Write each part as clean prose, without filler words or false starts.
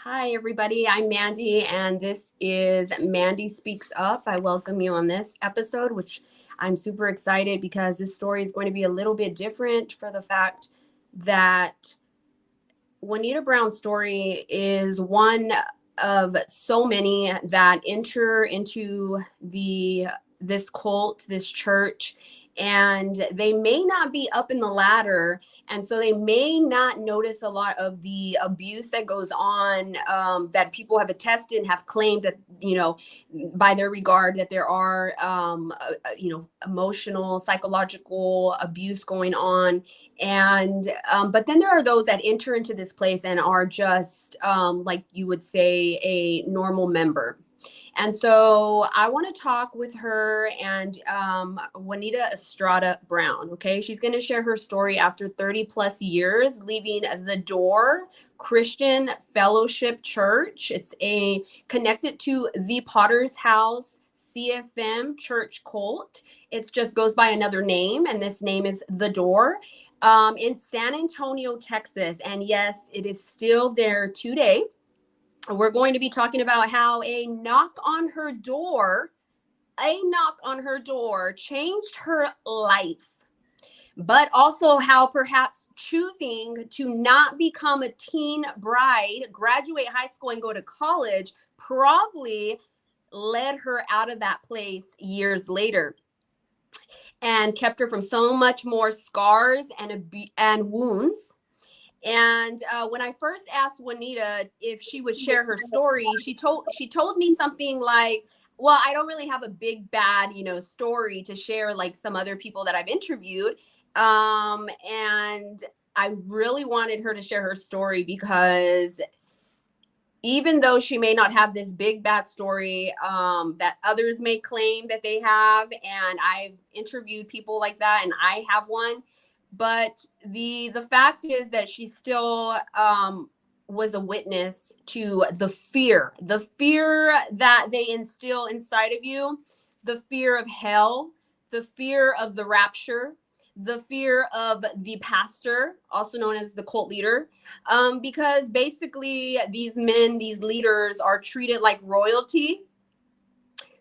Hi, everybody. I'm Mandy, and this is Mandy Speaks Up. I welcome you on this episode, which I'm super excited because this story is going to be a little bit different for the fact that Juanita Brown's story is one of so many that enter into this cult, this church, and they may not be up in the ladder, and so they may not notice a lot of the abuse that goes on, that people have attested and have claimed that, by their regard, that there are emotional, psychological abuse going on. And but then there are those that enter into this place and are just like you would say a normal member. And so I want to talk with her and Juanita Estrada Brown. Okay, she's going to share her story after 30 plus years leaving the Door Christian Fellowship Church. It's connected to the Potter's House CFM Church cult. It just goes by another name, and this name is the Door, in San Antonio, Texas. And yes, it is still there today. We're going to be talking about how a knock on her door changed her life, but also how perhaps choosing to not become a teen bride, graduate high school, and go to college probably led her out of that place years later and kept her from so much more scars and wounds. And when I first asked Juanita if she would share her story, she told me something like, "Well, I don't really have a big bad, story to share like some other people that I've interviewed." And I really wanted her to share her story because even though she may not have this big bad story that others may claim that they have, and I've interviewed people like that, and I have one. But the fact is that she still was a witness to the fear that they instill inside of you, the fear of hell, the fear of the rapture, the fear of the pastor, also known as the cult leader, because basically these men, these leaders are treated like royalty.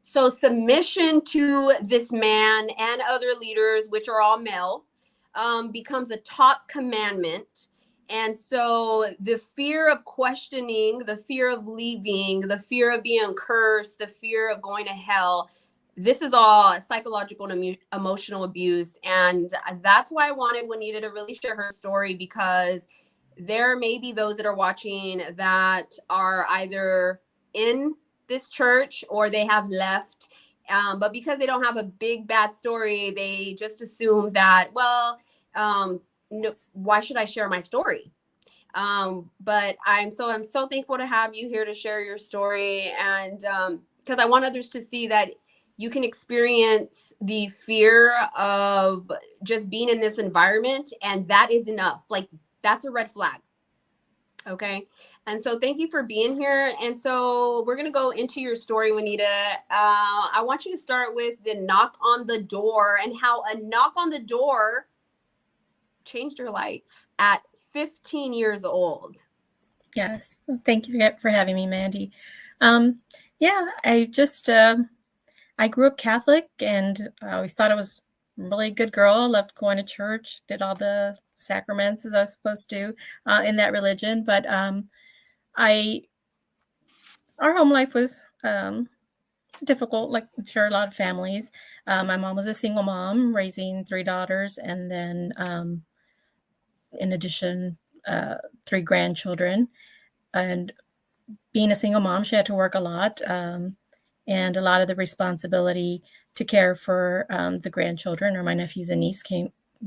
So submission to this man and other leaders, which are all male, becomes a top commandment. And so the fear of questioning, the fear of leaving, the fear of being cursed, the fear of going to hell, this is all psychological and emotional abuse. And that's why I wanted Juanita to really share her story, because there may be those that are watching that are either in this church or they have left. But because they don't have a big bad story, they just assume that, well, no, why should I share my story? But I'm so thankful to have you here to share your story, and because I want others to see that you can experience the fear of just being in this environment, and that is enough. Like, that's a red flag. Okay. And so thank you for being here. And so we're going to go into your story, Juanita. I want you to start with the knock on the door and how a knock on the door changed your life at 15 years old. Yes. Thank you for having me, Mandy. Yeah, I grew up Catholic, and I always thought I was a really good girl. I loved going to church, did all the sacraments as I was supposed to in that religion. But our home life was difficult, like I'm sure a lot of families. My mom was a single mom, raising 3 daughters, and then in addition, 3 grandchildren. And being a single mom, she had to work a lot, and a lot of the responsibility to care for the grandchildren or my nephews and niece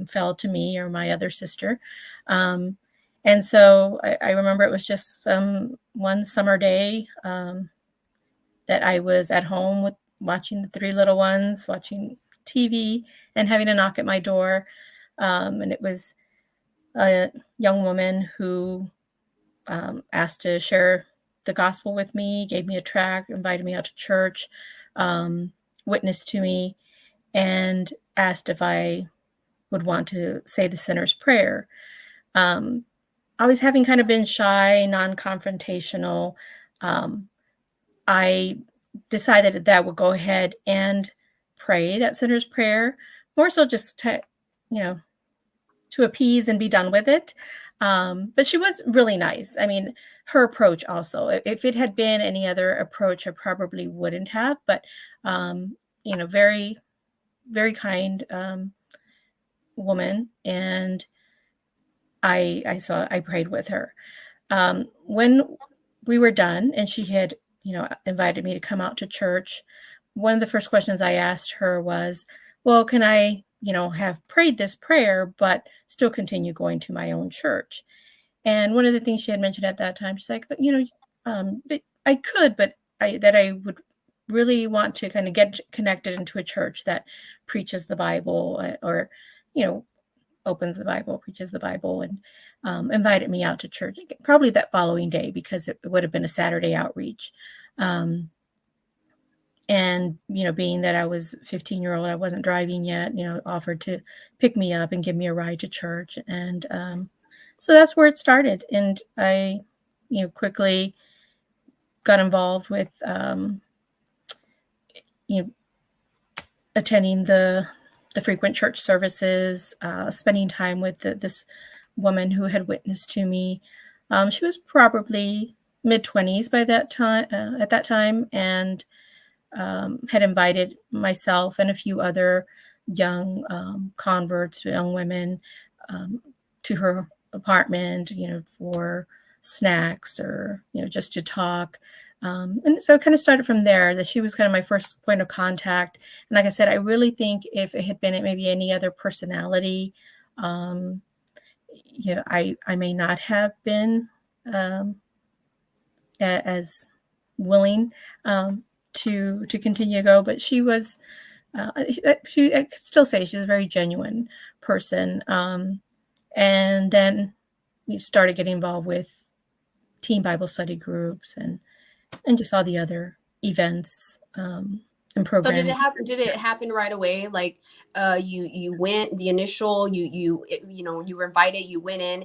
fell to me or my other sister. And so I remember it was just one summer day that I was at home watching the 3 little ones, watching TV, and having a knock at my door. And it was a young woman who asked to share the gospel with me, gave me a tract, invited me out to church, witnessed to me, and asked if I would want to say the sinner's prayer. always having kind of been shy, non-confrontational, I decided that I would go ahead and pray that sinner's prayer, more so just to, you know, to appease and be done with it. But she was really nice. I mean, her approach also. If it had been any other approach, I probably wouldn't have. But very, very kind woman, and I prayed with her. When we were done, and she had invited me to come out to church, one of the first questions I asked her was, well, can I have prayed this prayer, but still continue going to my own church? And one of the things she had mentioned at that time, she's like, I could, but I would really want to kind of get connected into a church that preaches the Bible, or, opens the Bible, preaches the Bible, and invited me out to church, probably that following day, because it would have been a Saturday outreach. And, being that I was 15-year-old, I wasn't driving yet, offered to pick me up and give me a ride to church. And so that's where it started. And I, quickly got involved with, attending the frequent church services, spending time with this woman who had witnessed to me. She was probably mid-20s by that time, at that time, and had invited myself and a few other young converts, young women, to her apartment, for snacks or, just to talk. And so it kind of started from there, that she was kind of my first point of contact. And like I said, I really think if it had been maybe any other personality, I may not have been as willing to continue to go, but she was, I could still say she's a very genuine person. And then we started getting involved with teen Bible study groups and just all the other events and programs. So did it happen right away? Like you went, the initial, you were invited, you went in.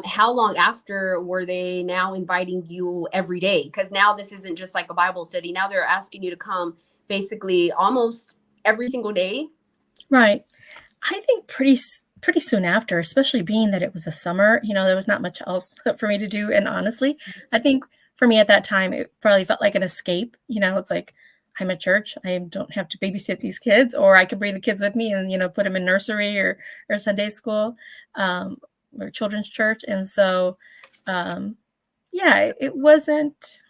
How long after were they now inviting you every day? Because now this isn't just like a Bible study. Now they're asking you to come basically almost every single day. Right. I think pretty soon after, especially being that it was a summer, there was not much else for me to do. And honestly, I think for me at that time, it probably felt like an escape. It's like, I'm at church. I don't have to babysit these kids, or I can bring the kids with me and, put them in nursery or Sunday school, or children's church. And so, it wasn't,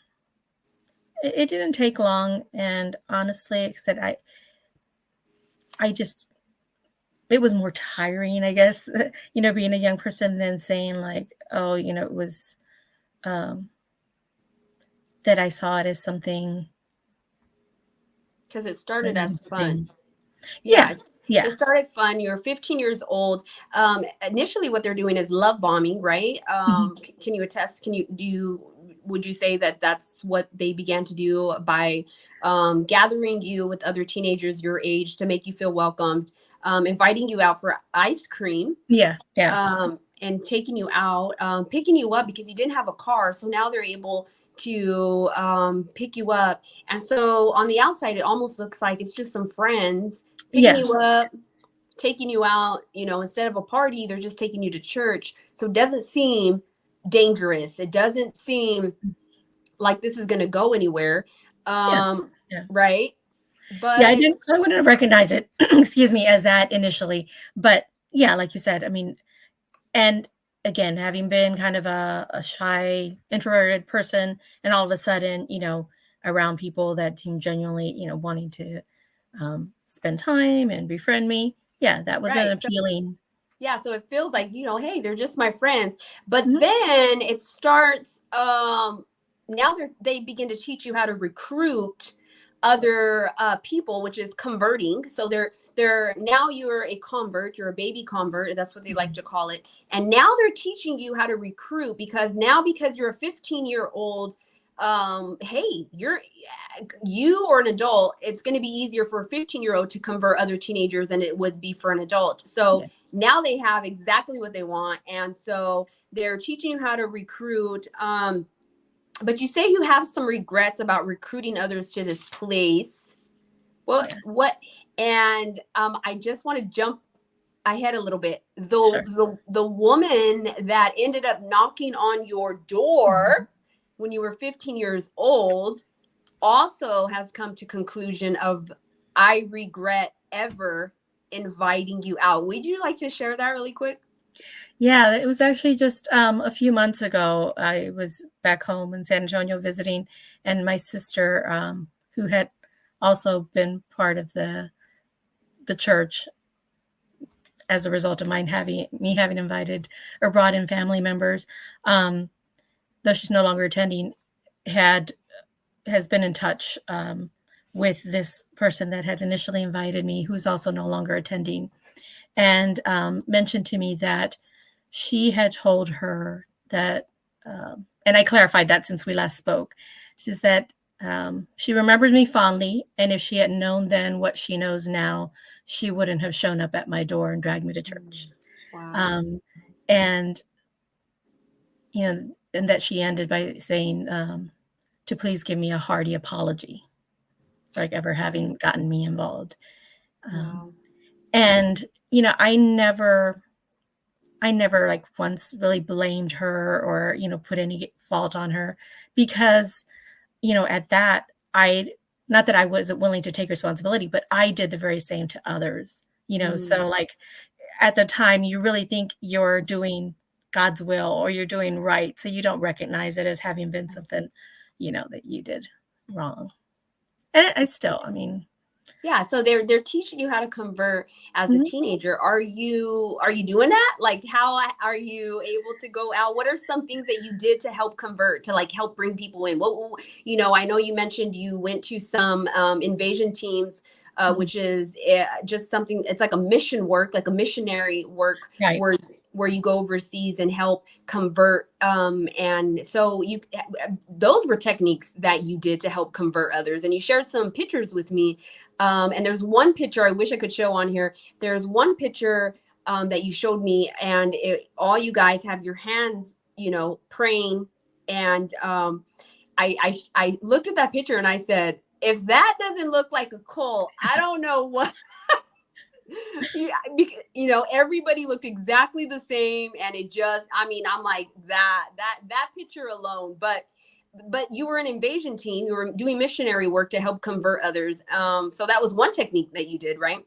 it didn't take long. And honestly, like I said, it was more tiring, I guess, being a young person than saying like, oh, it was, that I saw it as something. Because it started as fun. Yeah. It started fun. You're 15 years old. Initially what they're doing is love bombing, right? Can you attest? Would you say that that's what they began to do by gathering you with other teenagers your age to make you feel welcomed, inviting you out for ice cream? Yeah. And taking you out, picking you up because you didn't have a car. So now they're able to pick you up. And so on the outside, it almost looks like it's just some friends picking you up, taking you out, instead of a party, they're just taking you to church. So it doesn't seem dangerous. It doesn't seem like this is going to go anywhere. Right. But I wouldn't have recognized it, excuse me, as that initially. But yeah, like you said, I mean, and again, having been kind of a shy, introverted person, and all of a sudden, around people that seem genuinely, wanting to spend time and befriend me. Yeah, that was an appealing. So it feels like, hey, they're just my friends. But then it starts, now they begin to teach you how to recruit other people, which is converting. So now you're a convert, you're a baby convert. That's what they like to call it. And now they're teaching you how to recruit because you're a 15-year-old, hey, you or an adult, it's going to be easier for a 15-year-old to convert other teenagers than it would be for an adult. So now they have exactly what they want. And so they're teaching you how to recruit. But you say you have some regrets about recruiting others to this place. Well, Yeah. what? And I just want to jump ahead a little bit. Sure. The woman that ended up knocking on your door when you were 15 years old also has come to conclusion of, I regret ever inviting you out. Would you like to share that really quick? Yeah, it was actually just a few months ago. I was back home in San Antonio visiting, and my sister, who had also been part of the church as a result of me having invited or brought in family members, though she's no longer attending, has been in touch with this person that had initially invited me, who's also no longer attending, and mentioned to me that she had told her that, and I clarified that since we last spoke, she says that she remembers me fondly, and if she had known then what she knows now, she wouldn't have shown up at my door and dragged me to church. Wow. And, and that she ended by saying to please give me a hearty apology for like ever having gotten me involved. Wow. And, I never like once really blamed her or, put any fault on her because, at that, not that I wasn't willing to take responsibility, but I did the very same to others, so like at the time you really think you're doing God's will or you're doing right. So you don't recognize it as having been something, that you did wrong. And I mean, Yeah, so they're teaching you how to convert as a mhm. teenager. Are you doing that? Like, how are you able to go out? What are some things that you did to help convert, to like help bring people in? I know you mentioned you went to some invasion teams, Mhm. which is just something. It's like a mission work, like a missionary work, Right. where you go overseas and help convert. And so those were techniques that you did to help convert others. And you shared some pictures with me. And there's one picture I wish I could show on here. There's one picture that you showed me, and all you guys have your hands, praying. And I looked at that picture and I said, if that doesn't look like a cult, I don't know what. Yeah, everybody looked exactly the same, and it just, I mean, I'm like, that picture alone. But you were an invasion team, you were doing missionary work to help convert others, so that was one technique that you did, right?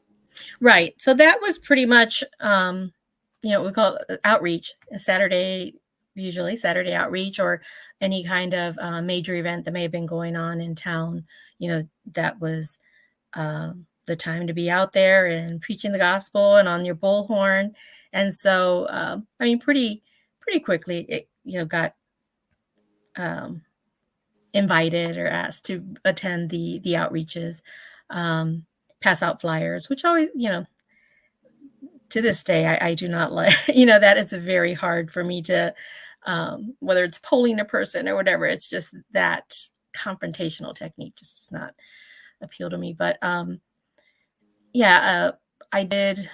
Right. So that was pretty much, we call it outreach, a Saturday, usually Saturday outreach or any kind of major event that may have been going on in town. That was the time to be out there and preaching the gospel and on your bullhorn. And so, I mean, pretty quickly, it, got um, invited or asked to attend the outreaches, pass out flyers, which always, to this day, I do not like, that it's very hard for me to, whether it's polling a person or whatever, it's just that confrontational technique just does not appeal to me. But yeah, I did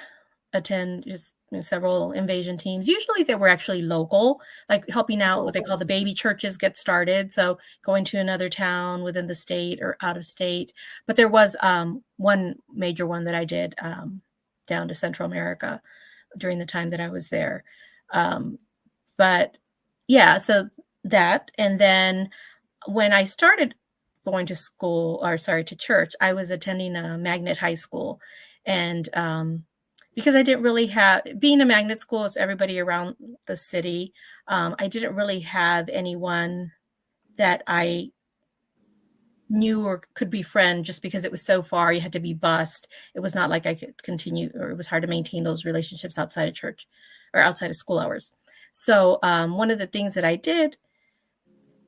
attend just several invasion teams. Usually they were actually local, like helping out what they call the baby churches get started. So going to another town within the state or out of state. But there was one major one that I did down to Central America during the time that I was there. But yeah, so that. And then when I started going to school, or sorry, to church, I was attending a magnet high school. And because I didn't really have, being a magnet school is everybody around the city, I didn't really have anyone that I knew or could befriend just because it was so far. You had to be bused. It was not like I could continue, or it was hard to maintain those relationships outside of church or outside of school hours. So one of the things that I did,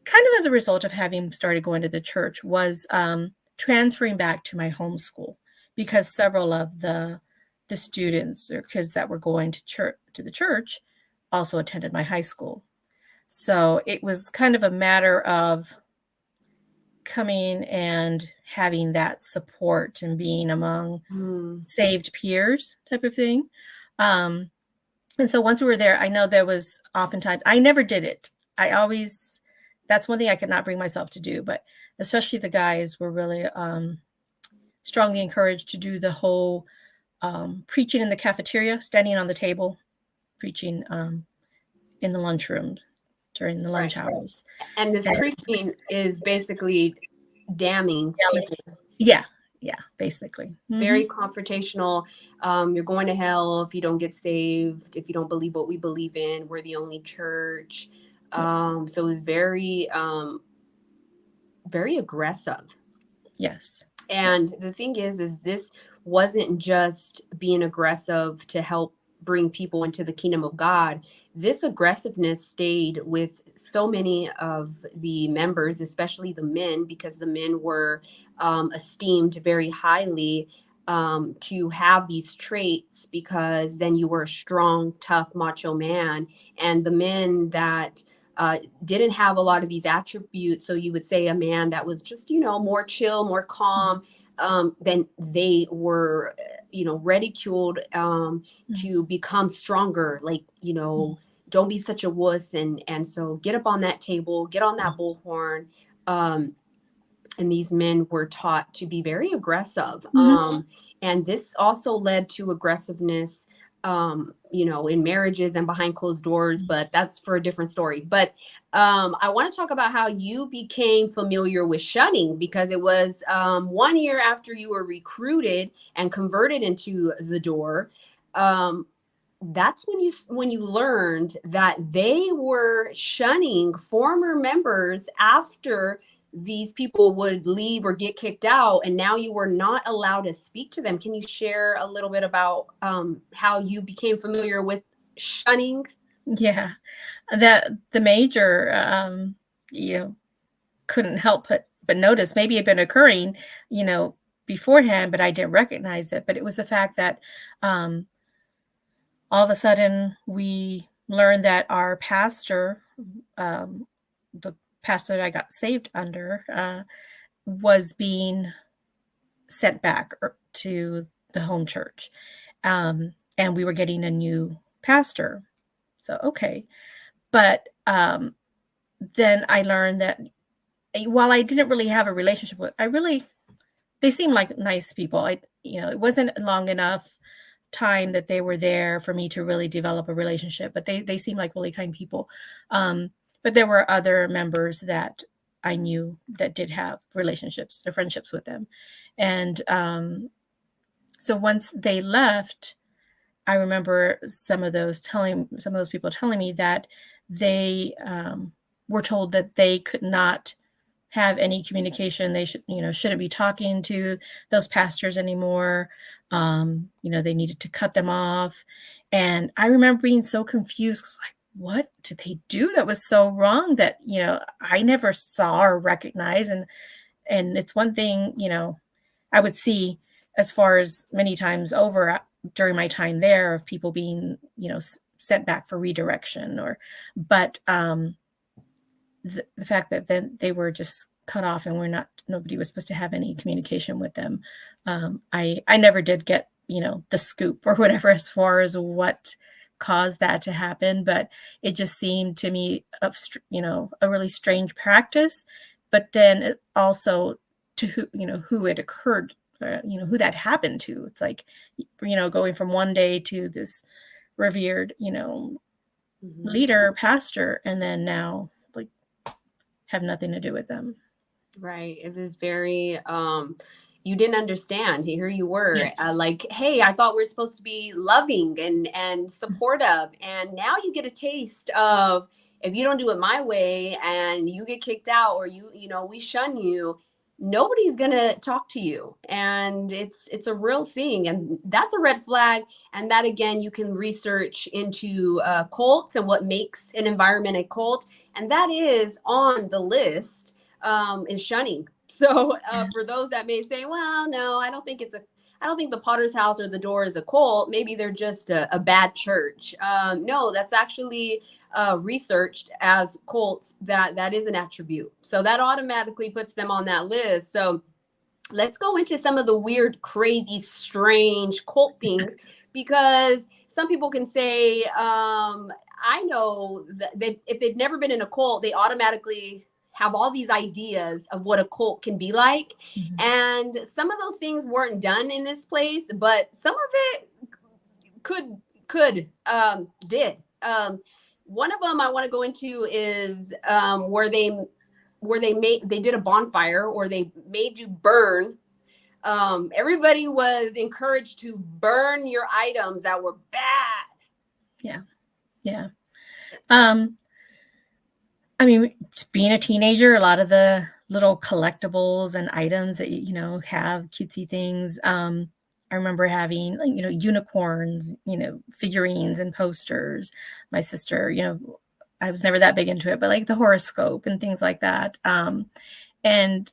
kind of as a result of having started going to the church, was transferring back to my home school, because several of the students or kids that were going to the church also attended my high school. So it was kind of a matter of coming and having that support and being among Mm. saved peers type of thing. And so once we were there, I know there was oftentimes, I never did it. That's one thing I could not bring myself to do, but especially the guys were really strongly encouraged to do the whole preaching in the cafeteria, standing on the table, preaching in the lunchroom during the lunch hours. And this preaching is basically damning people. Yeah, basically. Very confrontational. You're going to hell if you don't get saved, if you don't believe what we believe in. We're the only church. So it was very, very aggressive. Yes. And the thing is this wasn't just being aggressive to help bring people into the kingdom of God. This aggressiveness stayed with so many of the members, especially the men, because the men were esteemed very highly to have these traits, because then you were a strong, tough, macho man. And the men that didn't have a lot of these attributes, so you would say a man that was just, more chill, more calm, then they were, ridiculed to become stronger, like, don't be such a wuss. And so get up on that table, get on that bullhorn. And these men were taught to be very aggressive. And this also led to aggressiveness, in marriages and behind closed doors, but that's for a different story. But I want to talk about how you became familiar with shunning, because it was 1 year after you were recruited and converted into the Door. That's when you learned that they were shunning former members after these people would leave or get kicked out, and now you were not allowed to speak to them. Can you share a little bit about how you became familiar with shunning? Yeah, the major, couldn't help but notice, maybe it had been occurring, beforehand, but I didn't recognize it. But it was the fact that all of a sudden we learned that our pastor, the pastor that I got saved under, was being sent back to the home church. And we were getting a new pastor. So, okay. But then I learned that while I didn't really have a relationship with, they seemed like nice people. It wasn't long enough time that they were there for me to really develop a relationship, but they seemed like really kind people. But there were other members that I knew that did have relationships or friendships with them. And so once they left, I remember some of those people telling me that they were told that they could not have any communication. They shouldn't be talking to those pastors anymore. They needed to cut them off. And I remember being so confused, like, what did they do that was so wrong that, I never saw or recognized? And it's one thing, I would see as far as many times over during my time there of people being, sent back for redirection but the fact that then they were just cut off and nobody was supposed to have any communication with them. I never did get, the scoop or whatever as far as what caused that to happen, but it just seemed to me of, a really strange practice. But then it also to who it occurred, who that happened to. It's like, going from one day to this revered, leader, pastor, and then now like have nothing to do with them. Right. It was very, you didn't understand. Here you were, like, hey, I thought we were supposed to be loving and supportive. And now you get a taste of, if you don't do it my way and you get kicked out, or we shun you, nobody's going to talk to you. And it's a real thing. And that's a red flag. And that, again, you can research into cults and what makes an environment a cult. And that is on the list, is shunning. So for those that may say, well, no, I don't think the Potter's House or the Door is a cult. Maybe they're just a bad church. No, that's actually researched as cults. That is an attribute. So that automatically puts them on that list. So let's go into some of the weird, crazy, strange cult things, because some people can say, I know that if they've never been in a cult, they automatically have all these ideas of what a cult can be like. Mhm. And some of those things weren't done in this place, but some of it did. One of them I want to go into is where they did a bonfire, or they made you burn. Everybody was encouraged to burn your items that were bad. Yeah. I mean, being a teenager, a lot of the little collectibles and items that, have cutesy things. I remember having, like, unicorns, figurines and posters. My sister, I was never that big into it, but like the horoscope and things like that. And,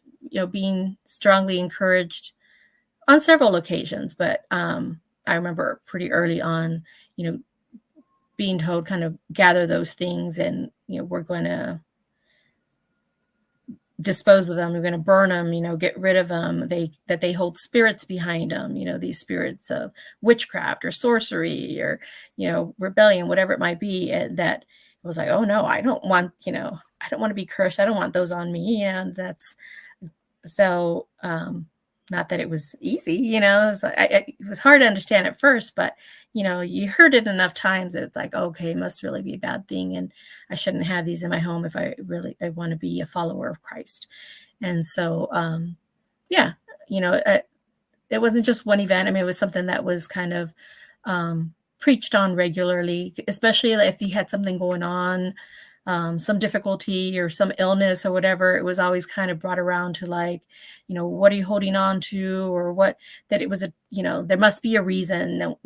being strongly encouraged on several occasions. But I remember pretty early on, being told kind of gather those things, and, we're going to dispose of them. We're going to burn them, get rid of them. They hold spirits behind them, these spirits of witchcraft or sorcery or, rebellion, whatever it might be. And that it was like, oh no, I don't want to be cursed. I don't want those on me. And that's so, not that it was easy, it was hard to understand at first, but, you heard it enough times that it's like, okay, it must really be a bad thing. And I shouldn't have these in my home if I want to be a follower of Christ. And so, yeah, it wasn't just one event. I mean, it was something that was kind of preached on regularly, especially if you had something going on, some difficulty or some illness or whatever. It was always kind of brought around to like, what are you holding on to, or what, that it was there must be a reason that,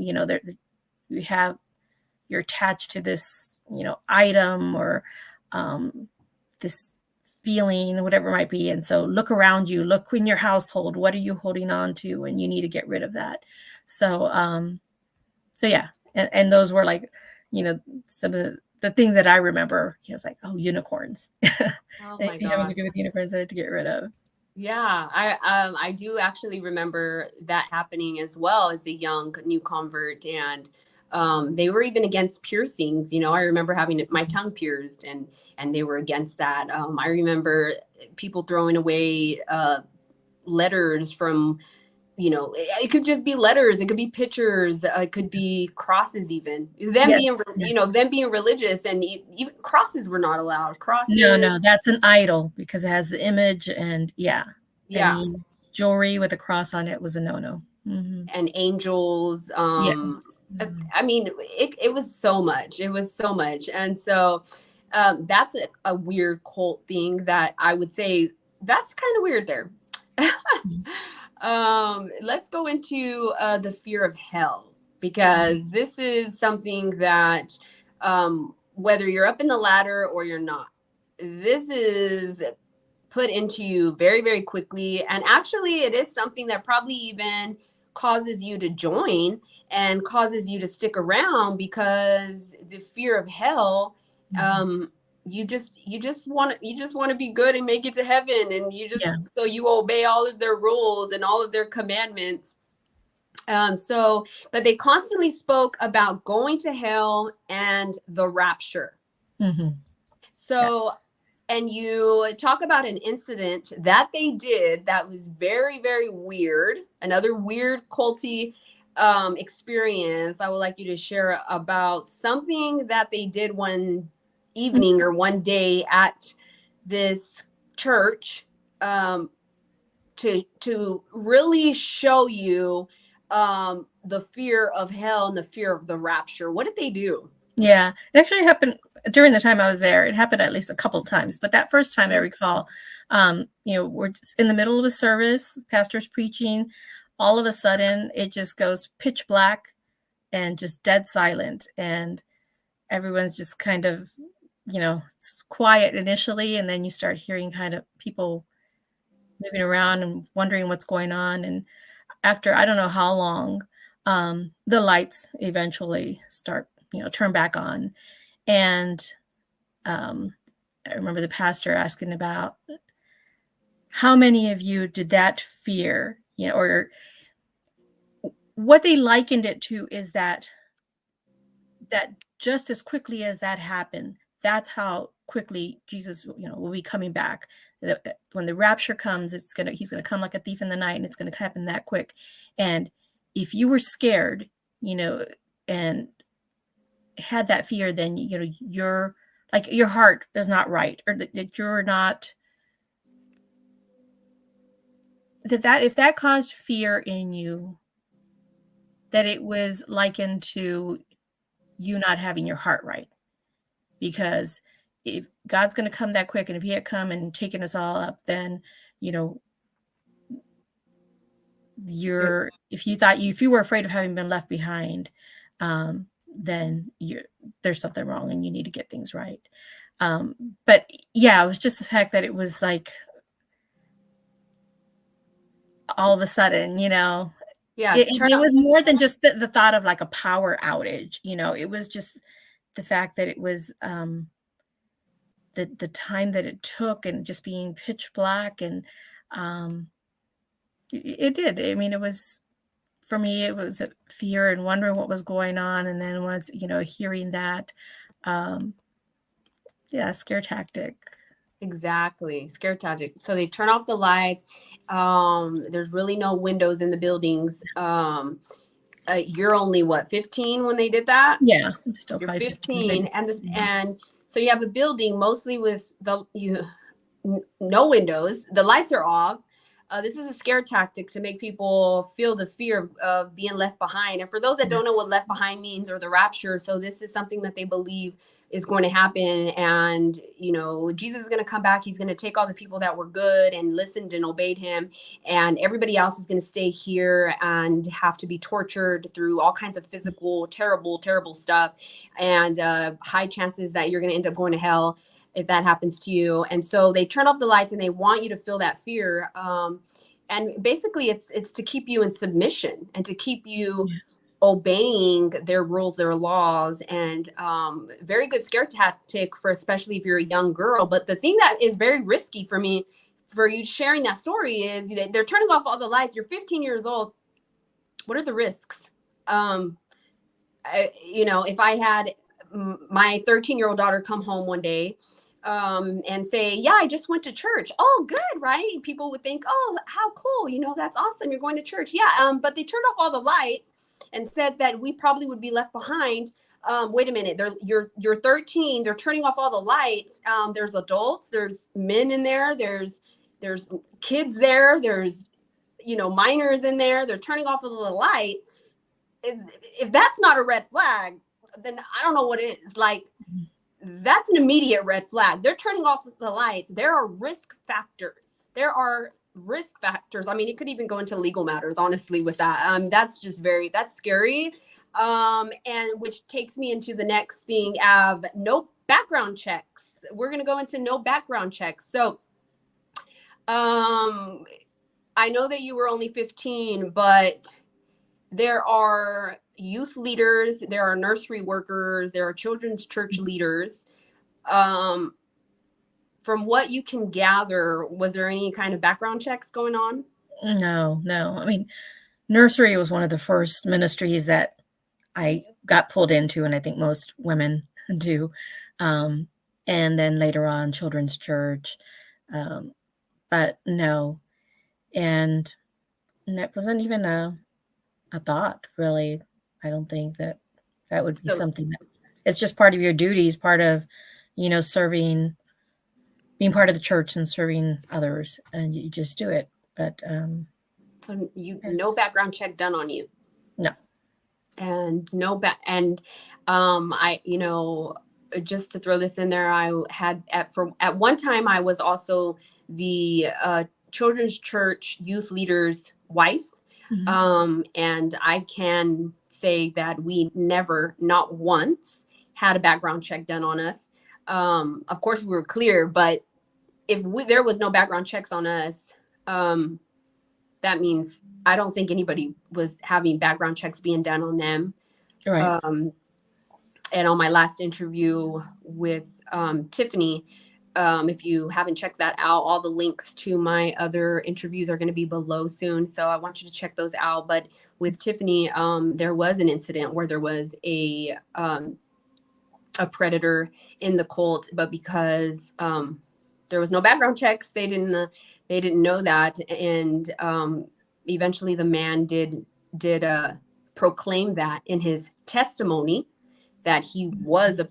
you're attached to this, item, or this feeling, whatever it might be. And so look around you, look in your household, what are you holding on to? And you need to get rid of that. So, yeah. And those were like, some of the things that I remember. It's like, oh, unicorns. Oh my Anything having to gosh. do with unicorns I had to get rid of. Yeah, I do actually remember that happening as well as a young new convert. And they were even against piercings. I remember having my tongue pierced, and they were against that. I remember people throwing away letters from, it could just be letters, it could be pictures, it could be crosses, even them Yes, being yes. them being religious, and even crosses were not allowed. Crosses. No, that's an idol because it has the image, and Yeah. any jewelry with a cross on it was a no-no. Mhm. And angels. Yeah. I mean, it was so much. It was so much. And so that's a weird cult thing that I would say that's kind of weird there. Let's go into the fear of hell, because this is something that whether you're up in the ladder or you're not, this is put into you very, very quickly. And actually, it is something that probably even causes you to join and causes you to stick around, because the fear of hell, you just want to be good and make it to heaven, and so you obey all of their rules and all of their commandments. But they constantly spoke about going to hell and the rapture. So, and you talk about an incident that they did that was very, very weird. Another weird culty experience I would like you to share about something that they did one evening or one day at this church, to really show you the fear of hell and the fear of the rapture. What did they do? Yeah, it actually happened during the time I was there. It happened at least a couple of times, but that first time I recall, we're just in the middle of a service, pastor's preaching. All of a sudden, it just goes pitch black and just dead silent, and everyone's just kind of, it's quiet initially, and then you start hearing kind of people moving around and wondering what's going on. And after I don't know how long, the lights eventually start, turn back on. And I remember the pastor asking about how many of you did that fear, or what they likened it to is that that just as quickly as that happened, that's how quickly Jesus, will be coming back. When the rapture comes, he's gonna come like a thief in the night, and it's gonna happen that quick. And if you were scared, and had that fear, then you're like, your heart is not right, or that you're not, that if that caused fear in you, that it was likened to you not having your heart right. Because if God's going to come that quick, and if he had come and taken us all up, then, if you were afraid of having been left behind, then there's something wrong and you need to get things right. But yeah, it was just the fact that it was like all of a sudden, Yeah, it was more than just the thought of like a power outage. It was just the fact that it was the time that it took, and just being pitch black, and it did. I mean, it was, for me, it was a fear and wondering what was going on, and then once hearing that, scare tactic. Exactly, scare tactic. So they turn off the lights. There's really no windows in the buildings. You're only what, 15 when they did that? Yeah, I'm still You're probably 15, 16. and so you have a building mostly with no windows. The lights are off. This is a scare tactic to make people feel the fear of being left behind. And for those that don't know what left behind means, or the rapture, so this is something that they believe is going to happen. And, Jesus is going to come back. He's going to take all the people that were good and listened and obeyed him. And everybody else is going to stay here and have to be tortured through all kinds of physical, terrible, terrible stuff. And high chances that you're going to end up going to hell if that happens to you. And so they turn off the lights, and they want you to feel that fear. And basically it's to keep you in submission, and to keep you obeying their rules, their laws. And very good scare tactic for, especially if you're a young girl. But the thing that is very risky for me, for you sharing that story, is they're turning off all the lights. You're 15 years old. What are the risks? If I had my 13-year-old daughter come home one day and say, yeah, I just went to church. Oh, good, right? People would think, oh, how cool. That's awesome. You're going to church. Yeah. But they turned off all the lights and said that we probably would be left behind. Wait a minute. You're 13. They're turning off all the lights. There's adults. There's men in there. There's kids there. There's, minors in there. They're turning off all the lights. If that's not a red flag, then I don't know what is. Like, that's an immediate red flag. They're turning off the lights. There are risk factors. I mean, it could even go into legal matters, honestly, with that. That's just that's scary. And which takes me into the next thing of no background checks. We're going to go into no background checks. So, I know that you were only 15, but there are youth leaders, there are nursery workers, there are children's church leaders. From what you can gather, was there any kind of background checks going on? No. I mean, nursery was one of the first ministries that I got pulled into, and I think most women do. And then later on, children's church. But no. And it wasn't even a thought, really. I don't think that would be something that, it's just part of your duties, part of, serving, being part of the church and serving others, and you just do it. But so no background check done on you? No. And I, just to throw this in there, I had at one time I was also the children's church youth leader's wife. Mm-hmm. And I can say that we never, not once, had a background check done on us. Of course we were clear, but if there was no background checks on us, that means I don't think anybody was having background checks being done on them. Right. And on my last interview with Tiffany, If you haven't checked that out, all the links to my other interviews are going to be below soon. So I want you to check those out. But with Tiffany, there was an incident where there was a predator in the cult, but because there was no background checks, they didn't know that, and eventually the man did proclaim that in his testimony that he was a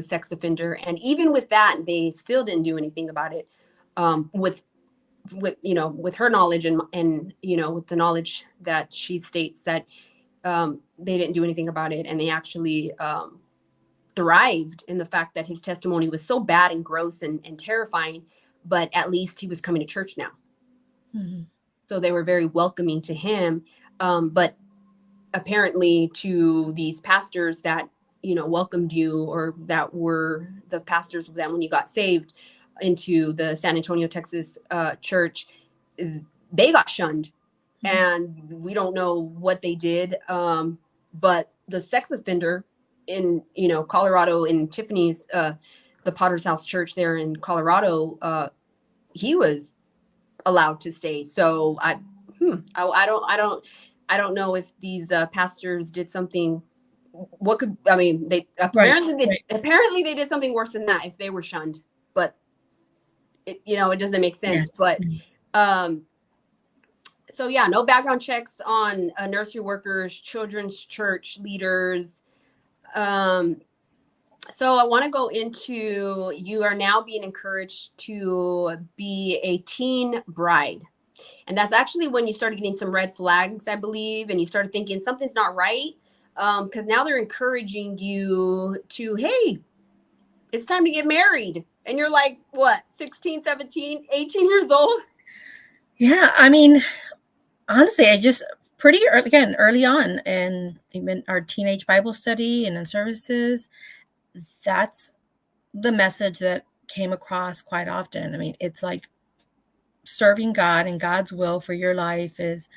sex offender, and even with that, they still didn't do anything about it. With her knowledge and with the knowledge that she states that they didn't do anything about it, and they actually thrived in the fact that his testimony was so bad and gross and terrifying, but at least he was coming to church now. Mm-hmm. So they were very welcoming to him. But apparently to these pastors that, welcomed you, or that were the pastors that when you got saved into the San Antonio, Texas church, they got shunned. Mm-hmm. And we don't know what they did. But the sex offender in, Colorado, in Tiffany's, the Potter's House Church there in Colorado, he was allowed to stay. So I don't know if these pastors did something. They apparently they did something worse than that if they were shunned, but it doesn't make sense. Yeah. But so yeah, no background checks on nursery workers, children's church leaders. So I want to go into, you are now being encouraged to be a teen bride. And that's actually when you started getting some red flags, I believe, and you started thinking something's not right. Because now they're encouraging you to, hey, it's time to get married. And you're like, what, 16, 17, 18 years old? Yeah, honestly, I just early on, and even our teenage Bible study and in services, that's the message that came across quite often. It's like serving God, and God's will for your life is,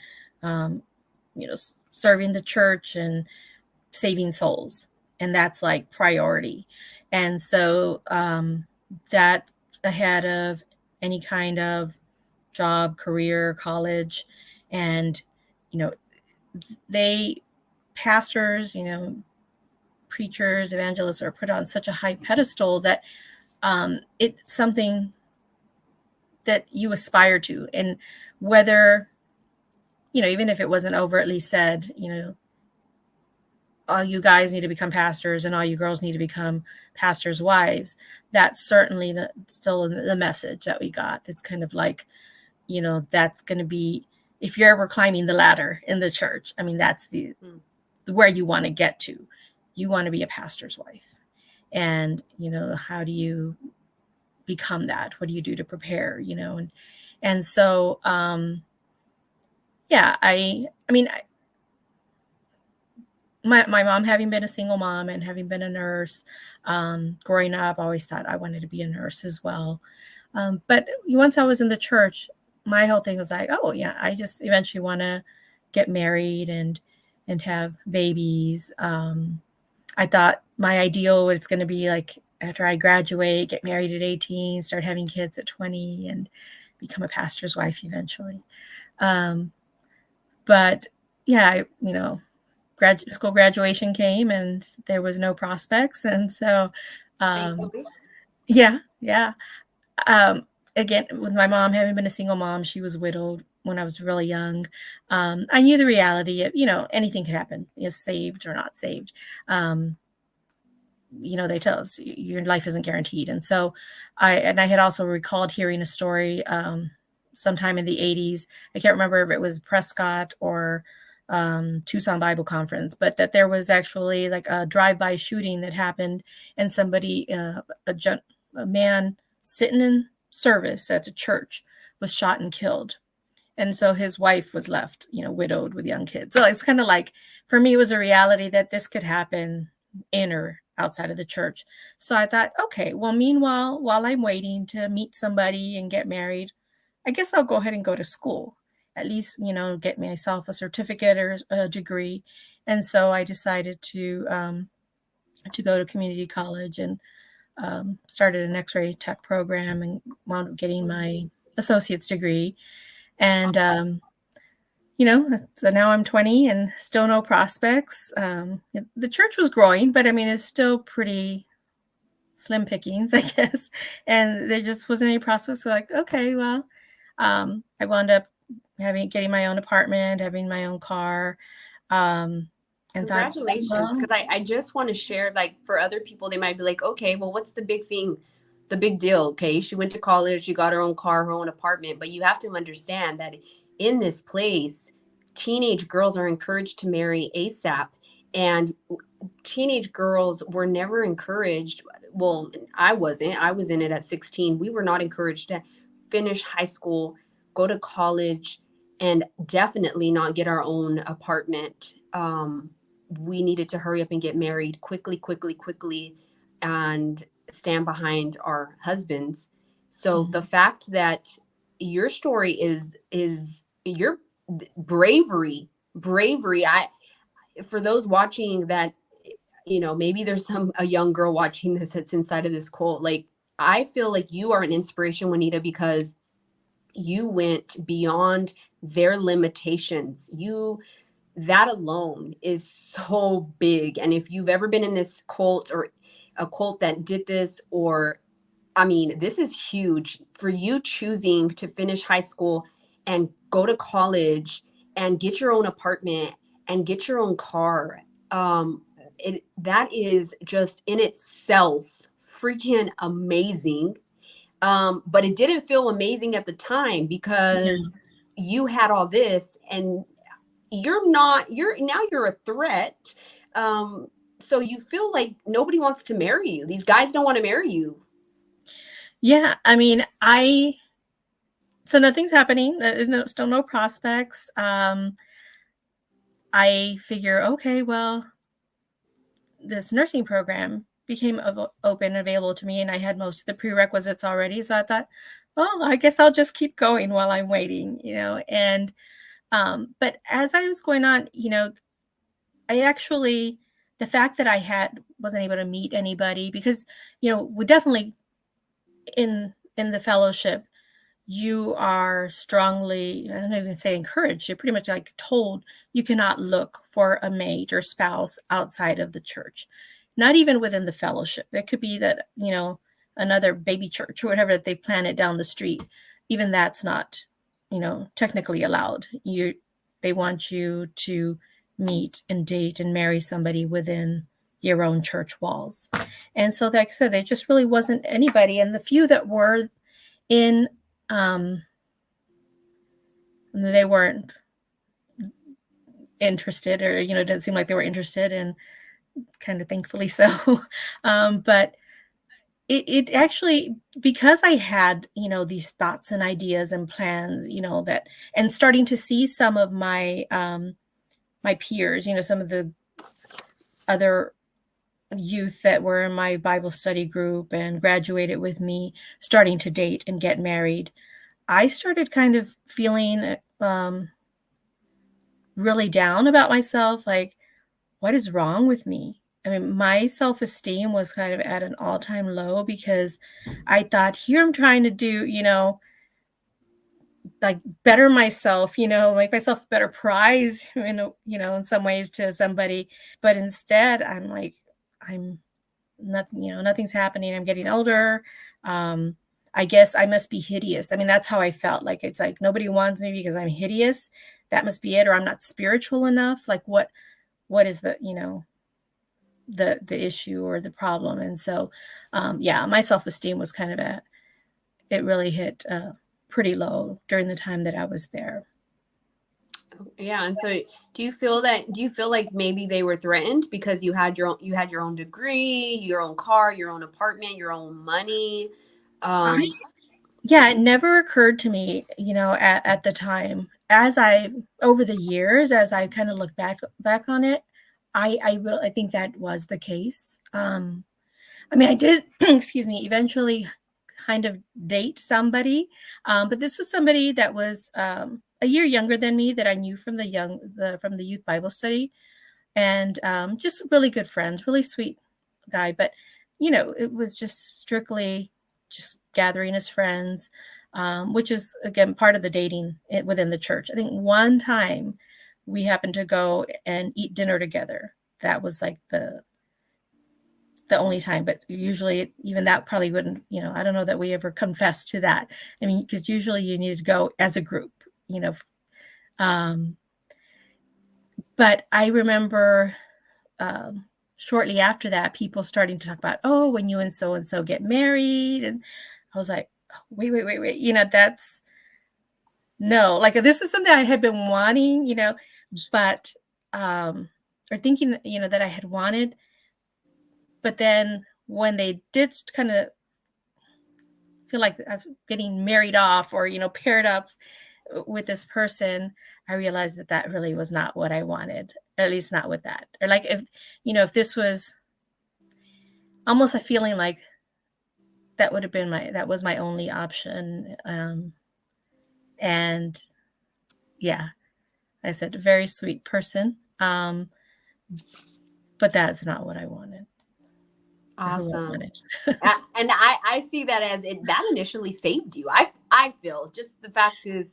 serving the church and saving souls. And that's like priority. And so that's ahead of any kind of job, career, college. And, pastors, preachers, evangelists are put on such a high pedestal that it's something that you aspire to. And whether, even if it wasn't overtly said, all you guys need to become pastors and all you girls need to become pastors' wives, that's certainly still the message that we got. It's kind of like, that's going to be, if you're ever climbing the ladder in the church, that's where you want to get to. You want to be a pastor's wife. And, how do you become that? What do you do to prepare, And so, yeah, my mom, having been a single mom and having been a nurse, growing up, I always thought I wanted to be a nurse as well. But once I was in the church, my whole thing was like, oh yeah, I just eventually want to get married and have babies. I thought my ideal was going to be like, after I graduate, get married at 18, start having kids at 20, and become a pastor's wife eventually. But yeah, school graduation came and there was no prospects. And so, yeah. Again, with my mom having been a single mom, she was widowed when I was really young. I knew the reality of, anything could happen, saved or not saved. They tell us your life isn't guaranteed. And so I had also recalled hearing a story sometime in the 80s. I can't remember if it was Prescott or Tucson Bible Conference, but that there was actually like a drive-by shooting that happened, and somebody, a man sitting in service at the church, was shot and killed. And so his wife was left, widowed with young kids. So it's kind of like, for me, it was a reality that this could happen in or outside of the church. So I thought, okay, well, meanwhile, while I'm waiting to meet somebody and get married, I guess I'll go ahead and go to school, at least, get myself a certificate or a degree. And so I decided to go to community college, and started an X-ray tech program and wound up getting my associate's degree. And, so now I'm 20 and still no prospects. The church was growing, but I mean, it's still pretty slim pickings, I guess. And there just wasn't any prospects. So like, okay, well, I wound up getting my own apartment, having my own car. And congratulations. Because I just want to share, like, for other people, they might be like, okay, well, what's the big thing? The big deal? Okay, she went to college, she got her own car, her own apartment. But you have to understand that in this place, teenage girls are encouraged to marry ASAP. And teenage girls were never encouraged. Well, I wasn't. I was in it at 16. We were not encouraged to finish high school, go to college, and definitely not get our own apartment. We needed to hurry up and get married quickly, and stand behind our husbands. So the fact that your story is your bravery. For those watching that, maybe there's a young girl watching this that's inside of this cult. Like, I feel like you are an inspiration, Juanita, because you went beyond their limitations. That alone is so big. And if you've ever been in this cult or a cult that did this, this is huge for you choosing to finish high school and go to college and get your own apartment and get your own car. That is just in itself freaking amazing. But it didn't feel amazing at the time because you had all this and you're now a threat. So you feel like nobody wants to marry you. These guys don't want to marry you. Yeah. I mean, so nothing's happening. Still no prospects. I figure, okay, well, this nursing program became open and available to me, and I had most of the prerequisites already. So I thought, well, I guess I'll just keep going while I'm waiting, and but as I was going on, I actually, the fact that I wasn't able to meet anybody, because, we definitely in the fellowship, you are strongly, I don't even say encouraged, you're pretty much like told you cannot look for a mate or spouse outside of the church, not even within the fellowship. It could be that, another baby church or whatever that they've planted down the street. Even that's not, technically allowed. They want you to meet and date and marry somebody within your own church walls. And so, like I said, there just really wasn't anybody. And the few that were in, they weren't interested, or, it didn't seem like they were interested, and kind of thankfully so. But it actually, because I had, these thoughts and ideas and plans, that, and starting to see some of my, my peers, some of the other youth that were in my Bible study group and graduated with me, starting to date and get married, I started kind of feeling really down about myself. Like, what is wrong with me? I mean, my self-esteem was kind of at an all-time low, because I thought, here I'm trying to do, like, better myself, make myself a better prize, in some ways to somebody. But instead, I'm like, I'm nothing, nothing's happening. I'm getting older. I guess I must be hideous. I mean, that's how I felt. Like, it's like nobody wants me because I'm hideous. That must be it. Or I'm not spiritual enough. Like, what is the, the issue or the problem? And so, my self-esteem was kind of it really hit pretty low during the time that I was there. Yeah. And so do you feel like maybe they were threatened because you had your own degree, your own car, your own apartment, your own money? It never occurred to me, at the time. Over the years, as I kind of look back on it, I think that was the case. I did, excuse me, eventually kind of date somebody, but this was somebody that was a year younger than me, that I knew from the youth Bible study, and just really good friends, really sweet guy. But it was just strictly just gathering as friends, which is, again, part of the dating within the church. I think one time we happened to go and eat dinner together. That was like the only time, but usually even that probably wouldn't, I don't know that we ever confessed to that. I mean, because usually you need to go as a group, but I remember shortly after that, people starting to talk about, oh, when you and so get married. And I was like, wait, that's no, like, this is something I had been wanting, but, or thinking, that I had wanted. But then when they did kind of feel like I'm getting married off or, paired up with this person, I realized that really was not what I wanted, at least not with that. Or like, if this was almost a feeling like that would have been that was my only option. And yeah, I said, a very sweet person. But that's not what I wanted. Awesome. And I see that as that initially saved you. I feel, just the fact is,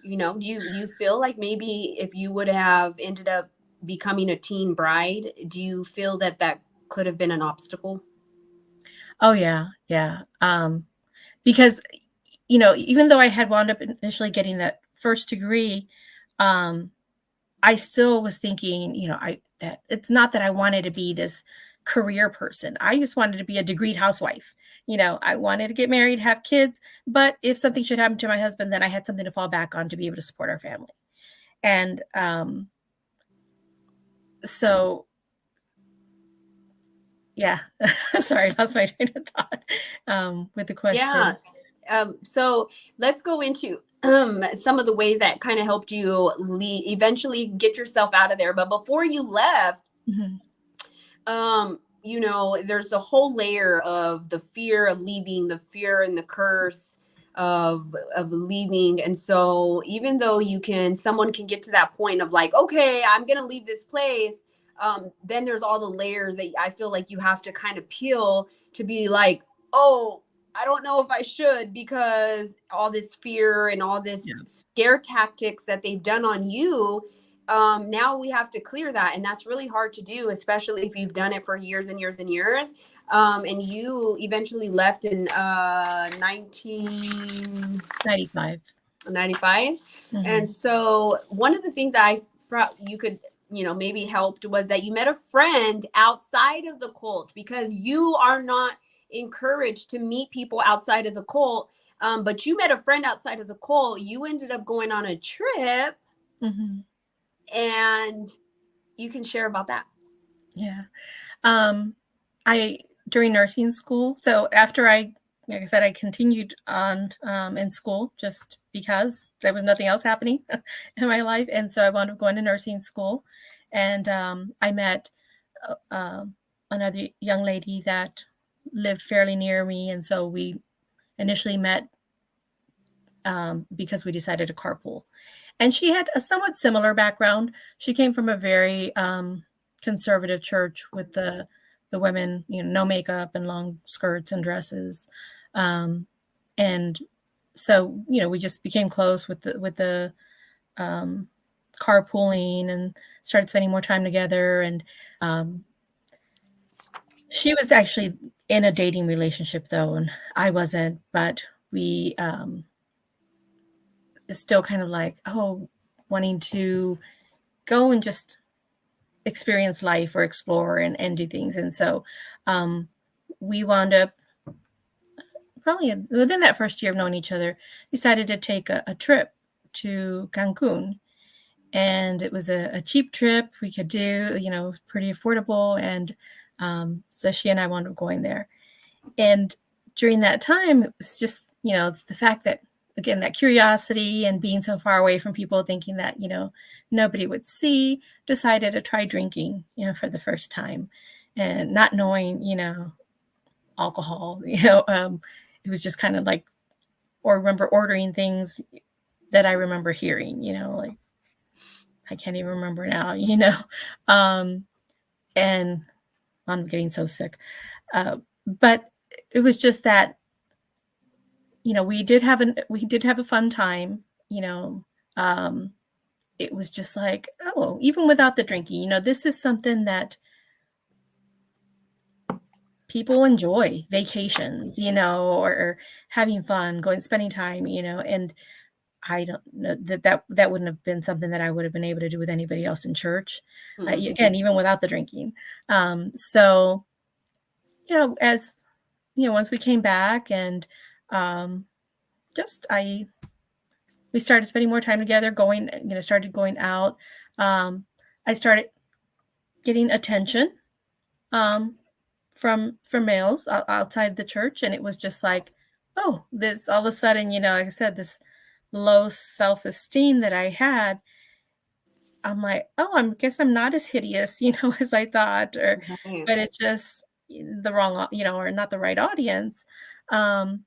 do you feel like maybe if you would have ended up becoming a teen bride, do you feel that could have been an obstacle? Oh yeah. Because, even though I had wound up initially getting that first degree, I still was thinking, that it's not that I wanted to be this career person. I just wanted to be a degreed housewife. I wanted to get married, have kids, but if something should happen to my husband, then I had something to fall back on to be able to support our family. And so, yeah, sorry, I lost my train of thought with the question. Yeah. So let's go into some of the ways that kind of helped you eventually get yourself out of there. But before you left, there's a whole layer of the fear of leaving, the fear and the curse of leaving. And so even though someone can get to that point of like, okay, I'm going to leave this place. Then there's all the layers that I feel like you have to kind of peel to be like, oh, I don't know if I should, because all this fear and all this scare tactics that they've done on you. Now we have to clear that. And that's really hard to do, especially if you've done it for years and years and years. And you eventually left in 1995. And so one of the things that I thought you could, maybe helped was that you met a friend outside of the cult, because you are not encouraged to meet people outside of the cult. But you met a friend outside of the cult. You ended up going on a trip. And you can share about that. Yeah. During nursing school, so after like I said, I continued on in school just because there was nothing else happening in my life. And so I wound up going to nursing school, and I met another young lady that lived fairly near me. And so we initially met because we decided to carpool. And she had a somewhat similar background. She came from a very conservative church with the women, no makeup and long skirts and dresses. And so, we just became close with the carpooling and started spending more time together. And she was actually in a dating relationship though, and I wasn't, but we still kind of like, wanting to go and just experience life or explore and do things. And so we wound up probably within that first year of knowing each other, decided to take a trip to Cancun. And it was a cheap trip we could do, pretty affordable. And so she and I wound up going there. And during that time, it was just, the fact that, again, that curiosity and being so far away from people, thinking that, nobody would see, decided to try drinking, for the first time, and not knowing, alcohol, it was just kind of like, or remember ordering things that I remember hearing, like, I can't even remember now, and I'm getting so sick. but it was just that, we did have a fun time, it was just like, oh, even without the drinking, this is something that people enjoy, vacations, or having fun, spending time, and I don't know that wouldn't have been something that I would have been able to do with anybody else in church. Again, even without the drinking. So, as once we came back and just we started spending more time together, started going out. I started getting attention from males outside the church, and it was just like, oh, this all of a sudden, like I said, this low self-esteem that I had, I'm like, oh, I guess I'm not as hideous, as I thought, Right. but it's just the wrong, or not the right audience. But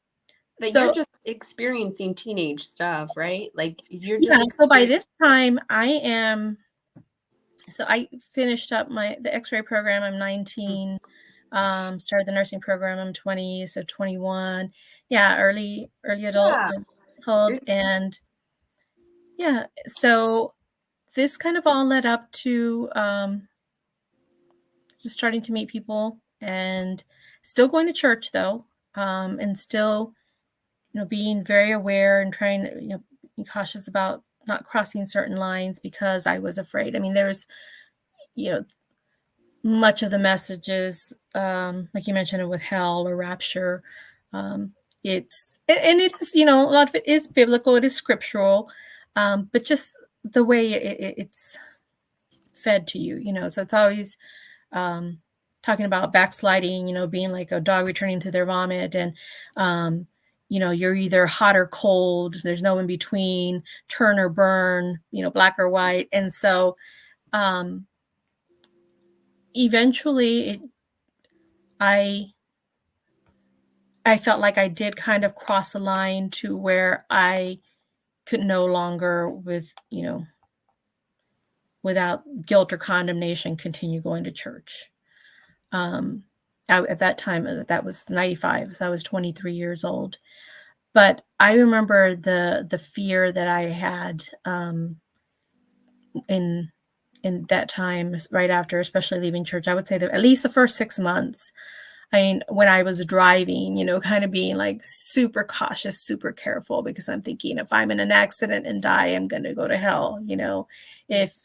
you're So just experiencing teenage stuff, right? Like you're just yeah, so by this time I finished up the X-ray program. I'm 19. Started the nursing program. I'm 20, so 21. Yeah, early yeah. adulthood, and yeah. So this kind of all led up to just starting to meet people, and still going to church though, and still, being very aware and trying to, be cautious about not crossing certain lines because I was afraid. I mean, there's, much of the messages, like you mentioned, with hell or rapture, and it is, a lot of it is biblical, it is scriptural, but just the way it's fed to you, so it's always talking about backsliding, being like a dog returning to their vomit, and you're either hot or cold, there's no in between, turn or burn, black or white. And so eventually I felt like I did kind of cross a line to where I could no longer, without guilt or condemnation, continue going to church. At that time, that was 95, so I was 23 years old. But I remember the fear that I had in that time, right after, especially leaving church. I would say that at least the first 6 months, I mean, when I was driving, kind of being like super cautious, super careful, because I'm thinking, if I'm in an accident and die, I'm going to go to hell. If,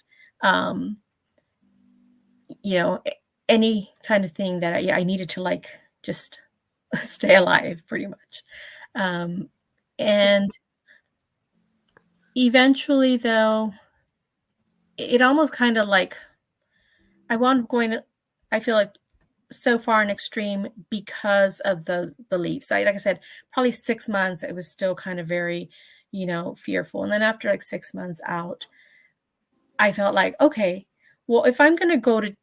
any kind of thing that I needed to like just stay alive, pretty much. And eventually, though, it almost kind of like I wound up going, I feel like, so far an extreme because of those beliefs. Like I said, probably 6 months, it was still kind of very, fearful. And then after like 6 months out, I felt like, okay, well, if I'm going to go to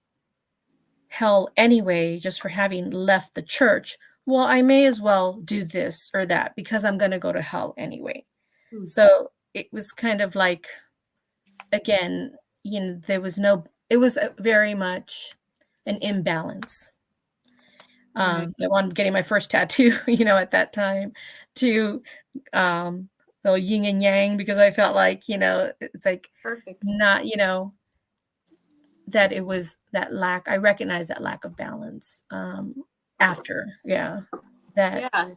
hell anyway, just for having left the church, well, I may as well do this or that because I'm going to go to hell anyway. So it was kind of like, again, it was very much an imbalance. I'm getting my first tattoo, at that time, to the yin and yang, because I felt like, it's like Perfect. not, that it was that lack. I recognize that lack of balance after, that. Yeah.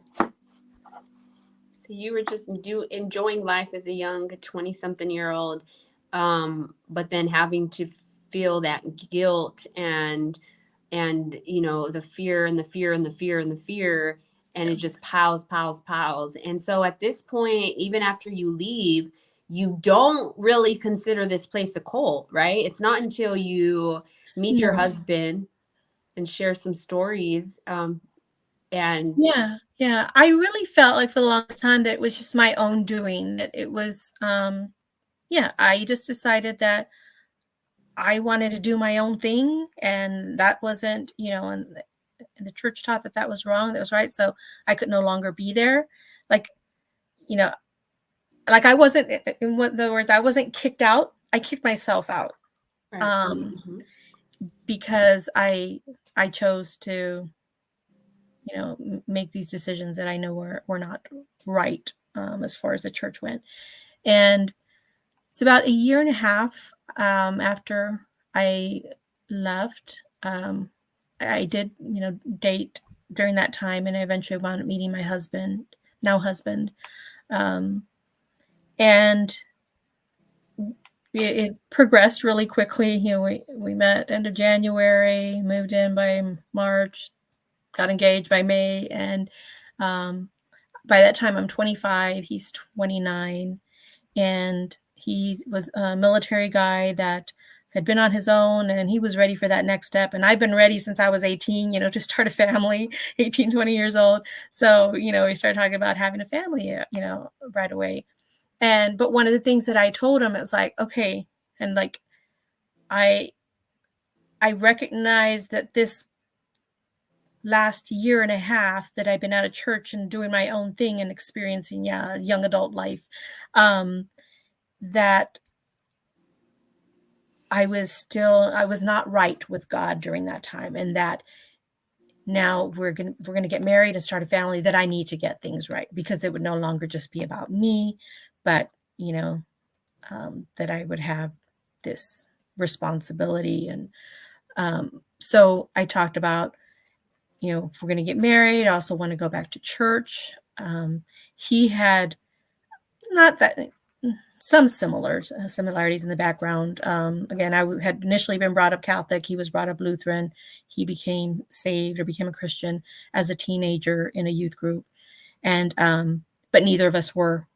So you were just enjoying life as a young 20-something-year-old, but then having to feel that guilt and the fear and the fear and the fear and the fear, and it just piles. And so at this point, even after you leave, you don't really consider this place a cult, right? It's not until you meet your husband and share some stories, and yeah, I really felt like for the longest time that it was just my own doing, that it was I just decided that I wanted to do my own thing, and that wasn't, and the church taught that that was wrong, that was right, so I could no longer be there. Like, like I wasn't, in other words, I wasn't kicked out, I kicked myself out. right. Because I chose to, make these decisions that I know were not right, as far as the church went. And it's about a year and a half after I left. I did, date during that time, and I eventually wound up meeting my now husband. And it progressed really quickly. We met end of January, moved in by March, got engaged by May, and by that time I'm 25, he's 29, and he was a military guy that had been on his own, and he was ready for that next step. And I've been ready since I was 18, to start a family, 18, 20 years old. So, we started talking about having a family, right away. But one of the things that I told him, it was like, okay. And like, I recognize that this last year and a half that I've been out of church and doing my own thing and experiencing, young adult life, that I was not right with God during that time. And that now we're going to get married and start a family, that I need to get things right, because it would no longer just be about me, but, that I would have this responsibility. And so I talked about, if we're going to get married, I also want to go back to church. He had not that some similarities in the background. Again, I had initially been brought up Catholic. He was brought up Lutheran. He became saved or became a Christian as a teenager in a youth group. And but neither of us were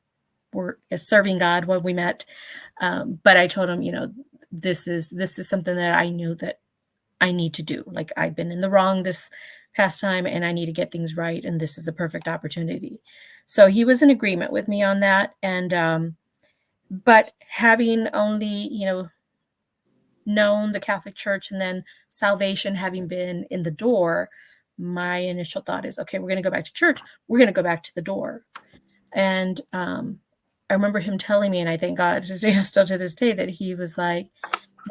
serving God when we met. But I told him, this is something that I knew that I need to do. Like, I've been in the wrong this past time, and I need to get things right. And this is a perfect opportunity. So he was in agreement with me on that. And but having only, known the Catholic Church and then salvation having been in the door, my initial thought is, okay, we're going to go back to church. We're going to go back to the door. And I remember him telling me, and I thank God still to this day, that he was like,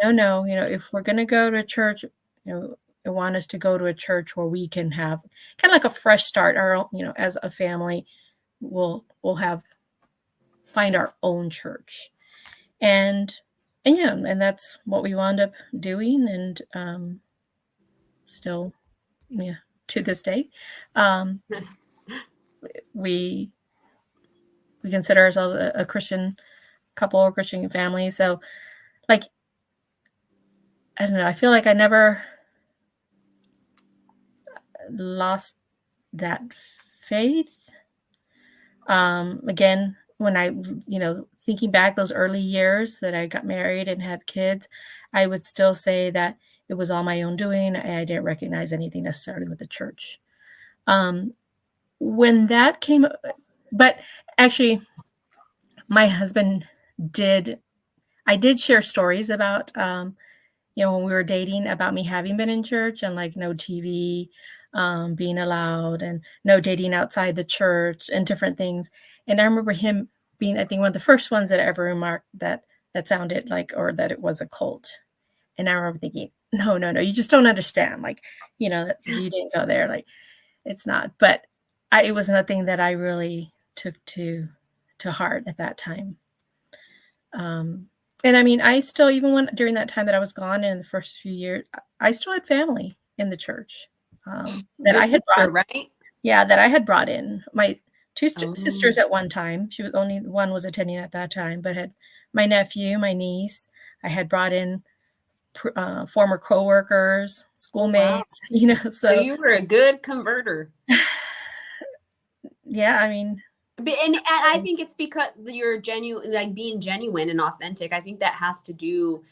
no, if we're going to go to a church, I want us to go to a church where we can have kind of like a fresh start. Our own, as a family, we'll find our own church. And that's what we wound up doing. And still, to this day, we consider ourselves a Christian couple or Christian family. So, like, I don't know, I feel like I never lost that faith. Again, when I, thinking back those early years that I got married and had kids, I would still say that it was all my own doing. And I didn't recognize anything necessarily with the church. When that came, but actually my husband I did share stories about, when we were dating, about me having been in church, and like no TV being allowed, and no dating outside the church, and different things. And I remember him being, I think, one of the first ones that ever remarked that sounded like, or that it was a cult. And I remember thinking, no, you just don't understand. Like, that you didn't go there. Like, it's not. But it was nothing that I really took to heart at that time. And I mean, I still, even during that time that I was gone in the first few years, I still had family in the church that I had brought, right? Yeah, that I had brought in. My two sisters at one time. One was attending at that time, but had my nephew, my niece. I had brought in former coworkers, schoolmates. Wow. So you were a good converter. Yeah, I mean. And I think it's because you're genuine, like being genuine and authentic. I think that has to do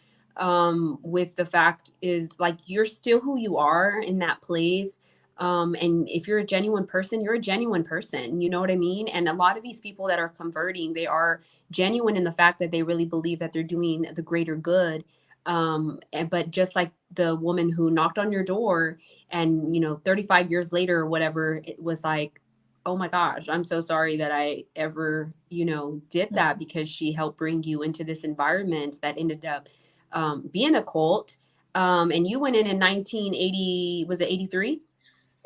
with the fact is, like, you're still who you are in that place. And if you're a genuine person, you're a genuine person. You know what I mean? And a lot of these people that are converting, they are genuine in the fact that they really believe that they're doing the greater good. But just like the woman who knocked on your door and, 35 years later or whatever, it was like, oh my gosh, I'm so sorry that I ever, did that, because she helped bring you into this environment that ended up being a cult. And you went in 1980, was it 83?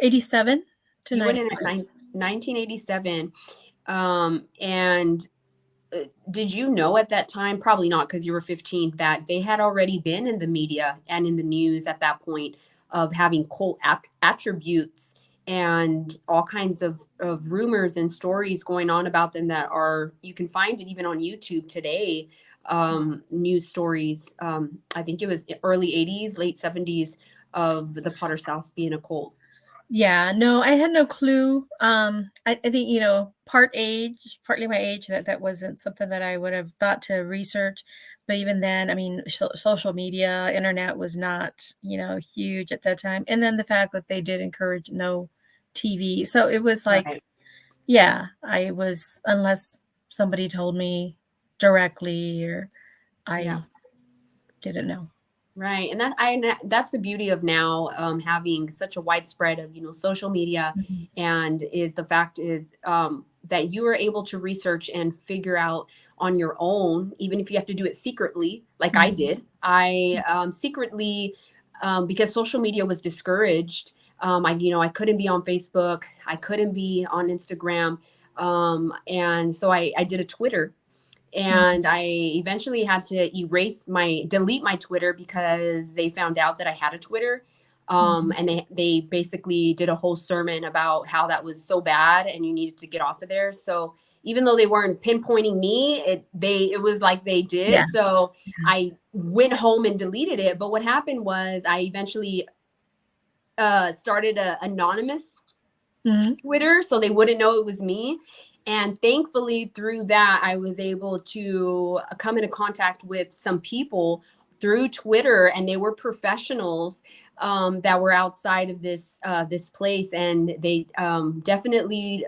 87. to You went in 95. at 1987. And did you know at that time, probably not because you were 15, that they had already been in the media and in the news at that point of having cult attributes and all kinds of rumors and stories going on about them that are, you can find it even on YouTube today, news stories. I think it was early 80s, late 70s of the Potter South being a cult. Yeah, no, I had no clue. I think, you know, partly my age, that wasn't something that I would have thought to research. But even then, I mean, social media, internet was not, you know, huge at that time. And then the fact that they did encourage no TV. So it was like, Right. yeah, I was, unless somebody told me directly, or I Yeah. didn't know. Right. And that's the beauty of now, having such a widespread of, social media, Mhm. and is the fact is, that you are able to research and figure out on your own, even if you have to do it secretly, like I Mhm. did. I, secretly, because social media was discouraged. I couldn't be on Facebook. I couldn't be on Instagram. And so I did a Twitter, Mhm. and I eventually had to delete my Twitter because they found out that I had a Twitter. Mhm. And they basically did a whole sermon about how that was so bad and you needed to get off of there. So even though they weren't pinpointing me, it was like they Yeah. did. So I went home and deleted it. But what happened was I eventually started a anonymous Mhm. Twitter, so they wouldn't know it was me. And thankfully, through that, I was able to come into contact with some people through Twitter, and they were professionals, that were outside of this place, and they, definitely,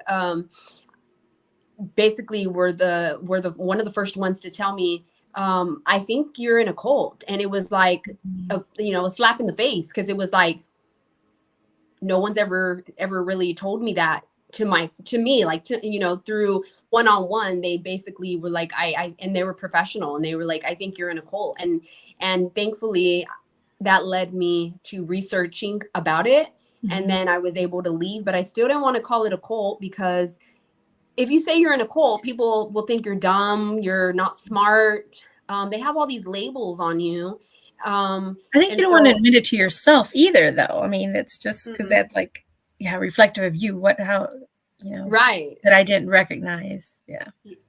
basically were the one of the first ones to tell me, I think you're in a cult. And it was like Mhm. a slap in the face, because it was like no one's ever really told me that to me, like, through one-on-one. They basically were like, I and they were professional, and they were like, I think you're in a cult. And thankfully that led me to researching about it, and Mhm. then I was able to leave. But I still didn't want to call it a cult, because if you say you're in a cult, people will think you're dumb, you're not smart. They have all these labels on you. I think And you don't wanna so, admit it to yourself either, though. I mean, it's just because mhm, that's, like, yeah, reflective of you, how, you know, right. that I didn't recognize. Yeah.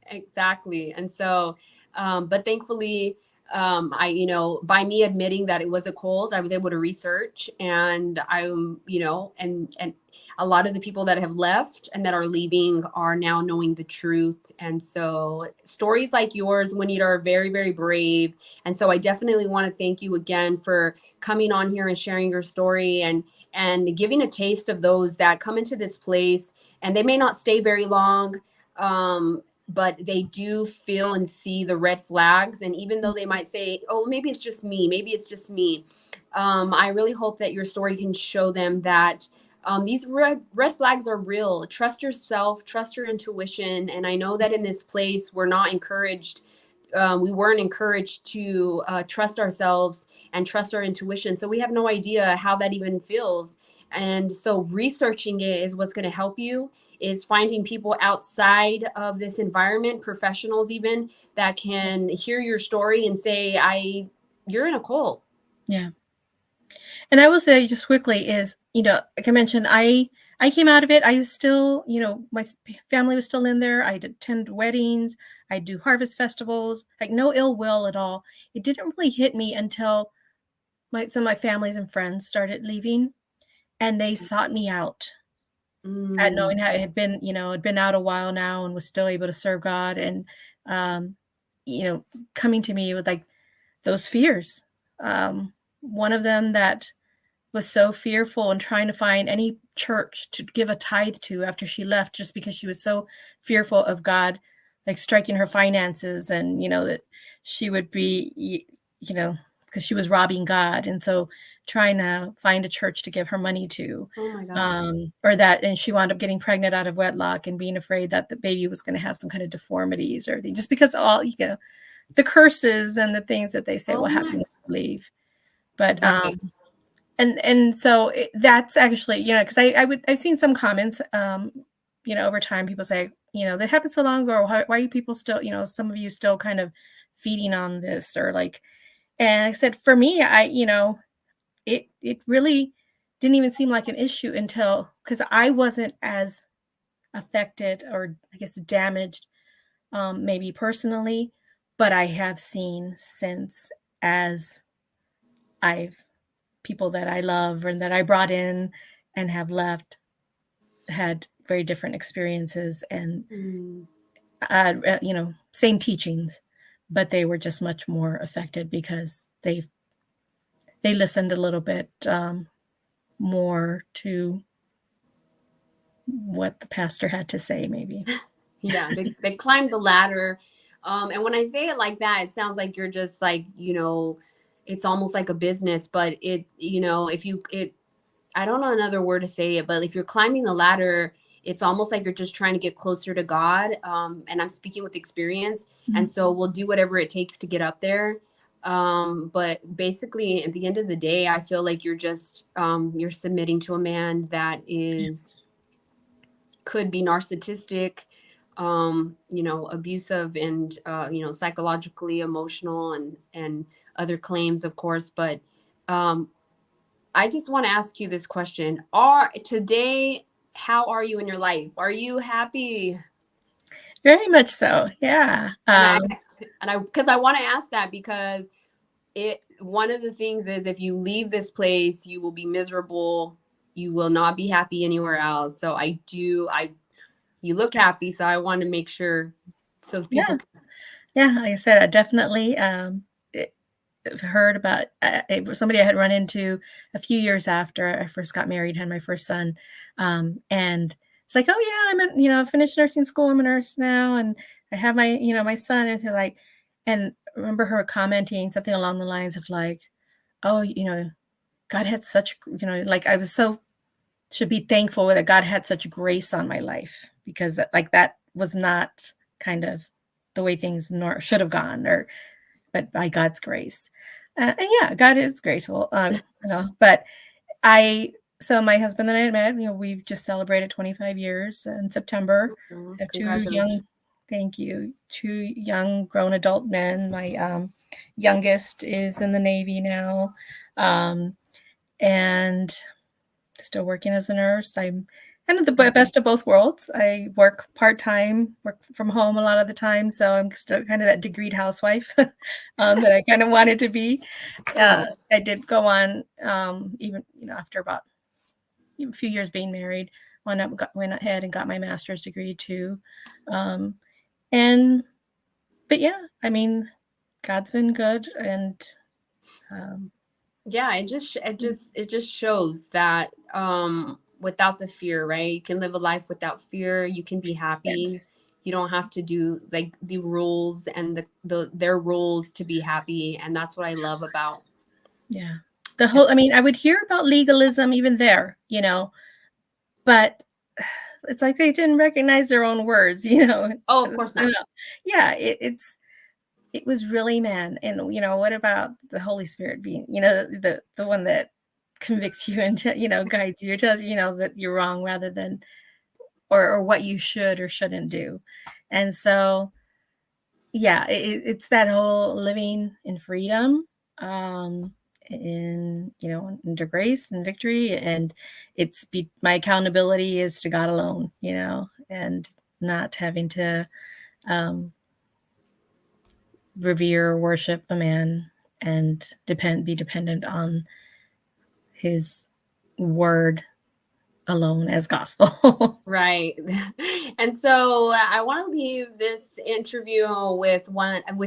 Exactly. And so, but thankfully, by me admitting that it was a Kohl's, I was able to research, and and a lot of the people that have left and that are leaving are now knowing the truth. And so stories like yours, Juanita, are very, very brave. And so I definitely want to thank you again for coming on here and sharing your story, and giving a taste of those that come into this place, and they may not stay very long. But they do feel and see the red flags. And even though they might say, oh, maybe it's just me, I really hope that your story can show them that, these red flags are real. Trust yourself, trust your intuition. And I know that in this place, we weren't encouraged to, trust ourselves and trust our intuition. So we have no idea how that even feels. And so researching it is what's going to help you, is finding people outside of this environment, professionals even, that can hear your story and say, you're in a cult. Yeah. And I will say just quickly is, like I mentioned, I came out of it. I was still, my family was still in there. I'd attend weddings. I'd do harvest festivals, like no ill will at all. It didn't really hit me until some of my families and friends started leaving, and they sought me out. At Mm. knowing how it had been, had been out a while now and was still able to serve God, and, um, you know, coming to me with, like, those fears. One of them that was so fearful and trying to find any church to give a tithe to after she left, just because she was so fearful of God, like, striking her finances, and, that she would be, because she was robbing God, and so trying to find a church to give her money to, Oh my gosh. and she wound up getting pregnant out of wedlock and being afraid that the baby was gonna have some kind of deformities or anything, just because all, the curses and the things that they say Oh will happen my. when you leave. But, Right. And so that's actually, because I've seen some comments, over time, people say, that happened so long ago. Why are you people still, some of you still kind of feeding on this, or like, and I said, for me, it really didn't even seem like an issue until, because I wasn't as affected, or I guess damaged, maybe personally, but I have seen since, as I've people that I love and that I brought in and have left, had very different experiences, and Mm. same teachings, but they were just much more affected because they listened a little bit more to what the pastor had to say, maybe. Yeah, they climbed the ladder. And when I say it like that, it sounds like you're just like, it's almost like a business, but if I don't know another word to say it, but if you're climbing the ladder, it's almost like you're just trying to get closer to God. And I'm speaking with experience. And so we'll do whatever it takes to get up there. But basically at the end of the day, I feel like you're just, you're submitting to a man that could be narcissistic, abusive, and psychologically emotional, and other claims, of course. But I just want to ask you this question: how are you in your life? Are you happy? Very much so. Yeah. Because I want to ask that, because one of the things is, if you leave this place, you will be miserable. You will not be happy anywhere else. So you look happy, so I want to make sure, so Yeah. people. Yeah. Like I said, I definitely heard about somebody I had run into a few years after I first got married, had my first son. And it's like, oh yeah, I finished nursing school. I'm a nurse now. And I have my son. And he's like, and I remember her commenting something along the lines of like, oh, God had such, like I was should be thankful that God had such grace on my life, because that was not kind of the way things should have gone, but by God's grace. And yeah, God is graceful, but so my husband and I met, we've just celebrated 25 years in September. I have Congratulations. thank you, 2 young grown adult men. My youngest is in the Navy now, and still working as a nurse. I'm kind of the best of both worlds. I work part-time, work from home a lot of the time, so I'm still kind of that degreed housewife that I kind of wanted to be. I did go on, even after about a few years being married, went ahead and got my master's degree too. And but yeah, I mean, God's been good, and Yeah, it just shows that, without the fear, right? You can live a life without fear. You can be yeah, happy. You don't have to do like the rules and their rules to be happy. And that's what I love about. yeah. I mean, I would hear about legalism even there, but it's like they didn't recognize their own words, Oh, of course not. Yeah, it was really, man. And what about the Holy Spirit being, the one that convicts you and guides you, tells you, that you're wrong, rather than or what you should or shouldn't do. And so yeah, it's that whole living in freedom, under grace and victory. And my accountability is to God alone, and not having to um, revere or worship a man, and be dependent on his word alone as gospel. Right. And so I want to leave this interview with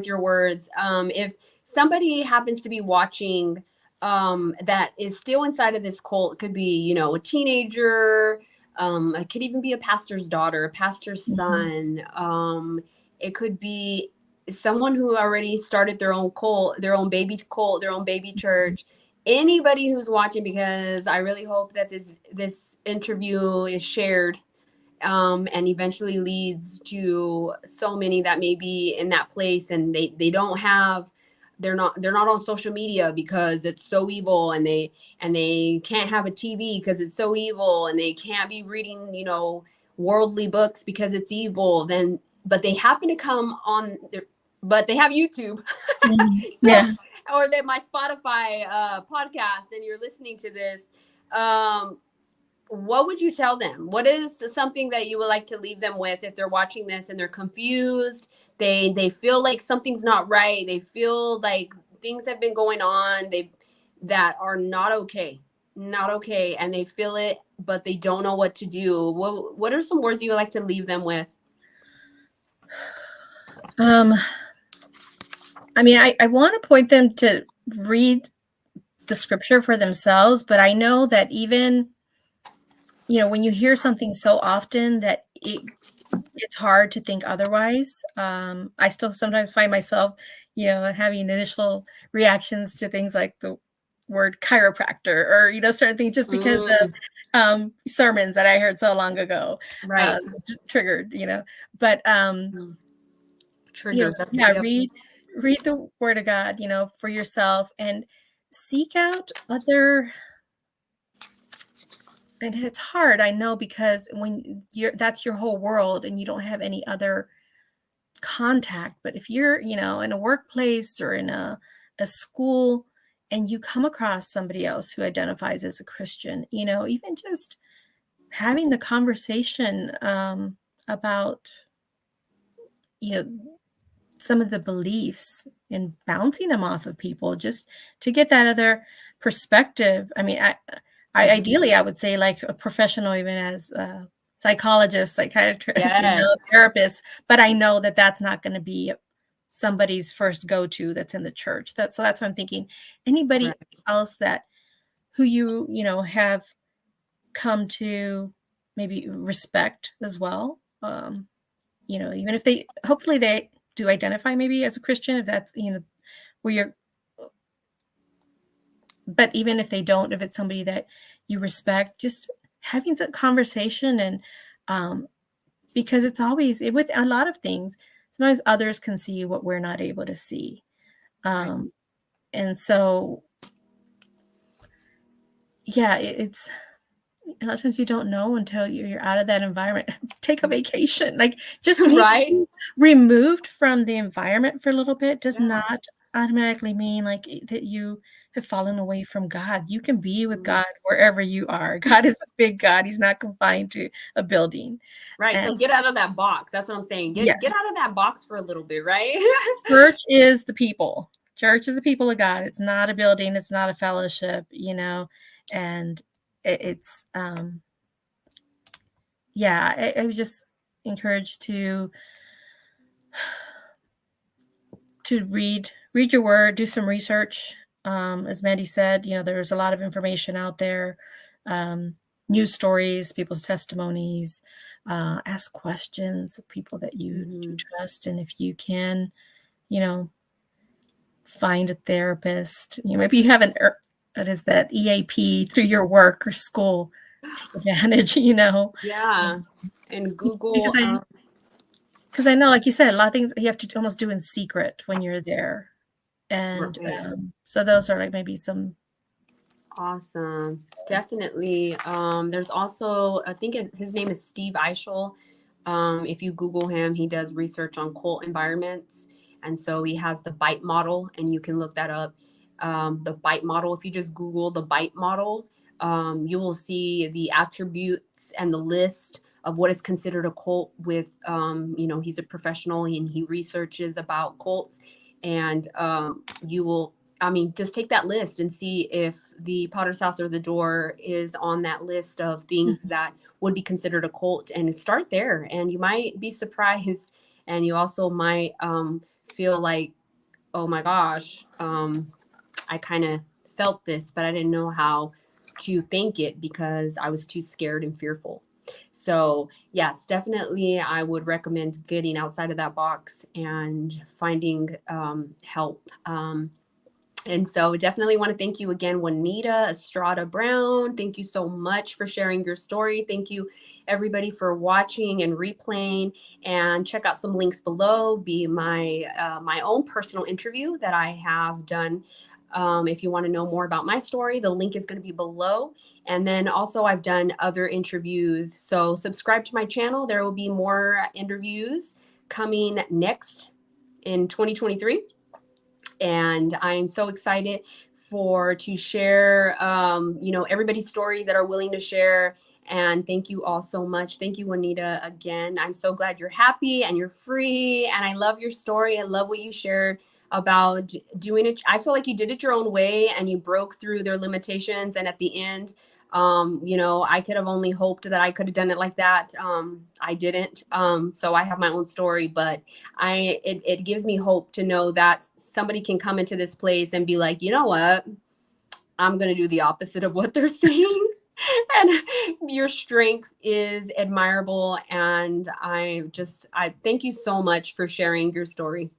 your words. If somebody happens to be watching, that is still inside of this cult, it could be, a teenager, it could even be a pastor's daughter, a pastor's Mhm. son. It could be someone who already started their own cult, their own baby church. Anybody who's watching, because I really hope that this interview is shared, and eventually leads to so many that may be in that place, and they don't have they're not on social media because it's so evil, and they can't have a TV because it's so evil, and they can't be reading, worldly books because it's evil, then but they happen to come on their, but they have YouTube. So, Yeah. or that my Spotify podcast, and you're listening to this, what would you tell them? What is something that you would like to leave them with if they're watching this and they're confused? They feel like something's not right. They feel like things have been going on. That are not okay, and they feel it, but they don't know what to do. What are some words you would like to leave them with? I mean, I want to point them to read the scripture for themselves, but I know that even, when you hear something so often that it's hard to think otherwise. I still sometimes find myself, having initial reactions to things like the word chiropractor or, certain things just because of sermons that I heard so long ago, Right. triggered, but Triggered. read the word of God, for yourself, and seek out other. And it's hard, I know, because when that's your whole world and you don't have any other contact. But if you're, in a workplace or in a school, and you come across somebody else who identifies as a Christian, even just having the conversation about, some of the beliefs and bouncing them off of people just to get that other perspective. I mean, I ideally, I would say like a professional, even as a psychologist, psychiatrist, Yes. therapist, but I know that that's not going to be somebody's first go-to that's in the church. So that's what I'm thinking. Anybody else who you have come to maybe respect as well. Even if hopefully they do identify maybe as a Christian, if that's, where you're, but even if they don't, if it's somebody that you respect, just having some conversation. And because it's always with a lot of things, sometimes others can see what we're not able to see. And so, yeah, it's a lot of times you don't know until you're out of that environment. Take a vacation, like just removed from the environment for a little bit does not automatically mean like that you have fallen away from God. You can be with God wherever you are. God is a big God. He's not confined to a building. Right. And so get out of that box. That's what I'm saying. Get out of that box for a little bit, right? Church is the people. Church is the people of God. It's not a building. It's not a fellowship, and it's I was just encouraged to read your word, do some research. As Mandy said, there's a lot of information out there, news stories, people's testimonies, ask questions of people that you trust. And if you can, find a therapist, maybe you have what is that, EAP through your work or school, take advantage, Yeah. And Google. Because I know, like you said, a lot of things you have to almost do in secret when you're there. And so those are like maybe some. Awesome. Definitely. There's also, I think his name is Steve Eichel. If you Google him, he does research on cult environments. And so he has the bite model, and you can look that up. The bite model, if you just Google the bite model, you will see the attributes and the list of what is considered a cult with, he's a professional and he researches about cults. And you will, just take that list and see if the Potter's House or the Door is on that list of things that would be considered a cult, and start there. And you might be surprised. And you also might feel like, oh my gosh, I kind of felt this, but I didn't know how to think it because I was too scared and fearful. So yes, definitely I would recommend getting outside of that box and finding help. And so definitely want to thank you again, Juanita Estrada Brown. Thank you so much for sharing your story. Thank you everybody for watching and replaying, and check out some links below. Be my own personal interview that I have done. If you want to know more about my story, the link is going to be below. And then also I've done other interviews. So subscribe to my channel. There will be more interviews coming next in 2023. And I'm so excited to share everybody's stories that are willing to share. And thank you all so much. Thank you, Juanita, again. I'm so glad you're happy and you're free, and I love your story. I love what you shared about doing it. I feel like you did it your own way and you broke through their limitations, and at the end, I could have only hoped that I could have done it like that. I didn't. So I have my own story, but it gives me hope to know that somebody can come into this place and be like, you know what, I'm going to do the opposite of what they're saying. And your strength is admirable. And I thank you so much for sharing your story.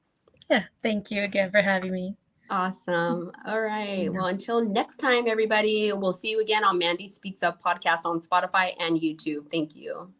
Yeah, thank you again for having me. Awesome. All right. Well, until next time, everybody, we'll see you again on Mandy Speaks Up podcast on Spotify and YouTube. Thank you.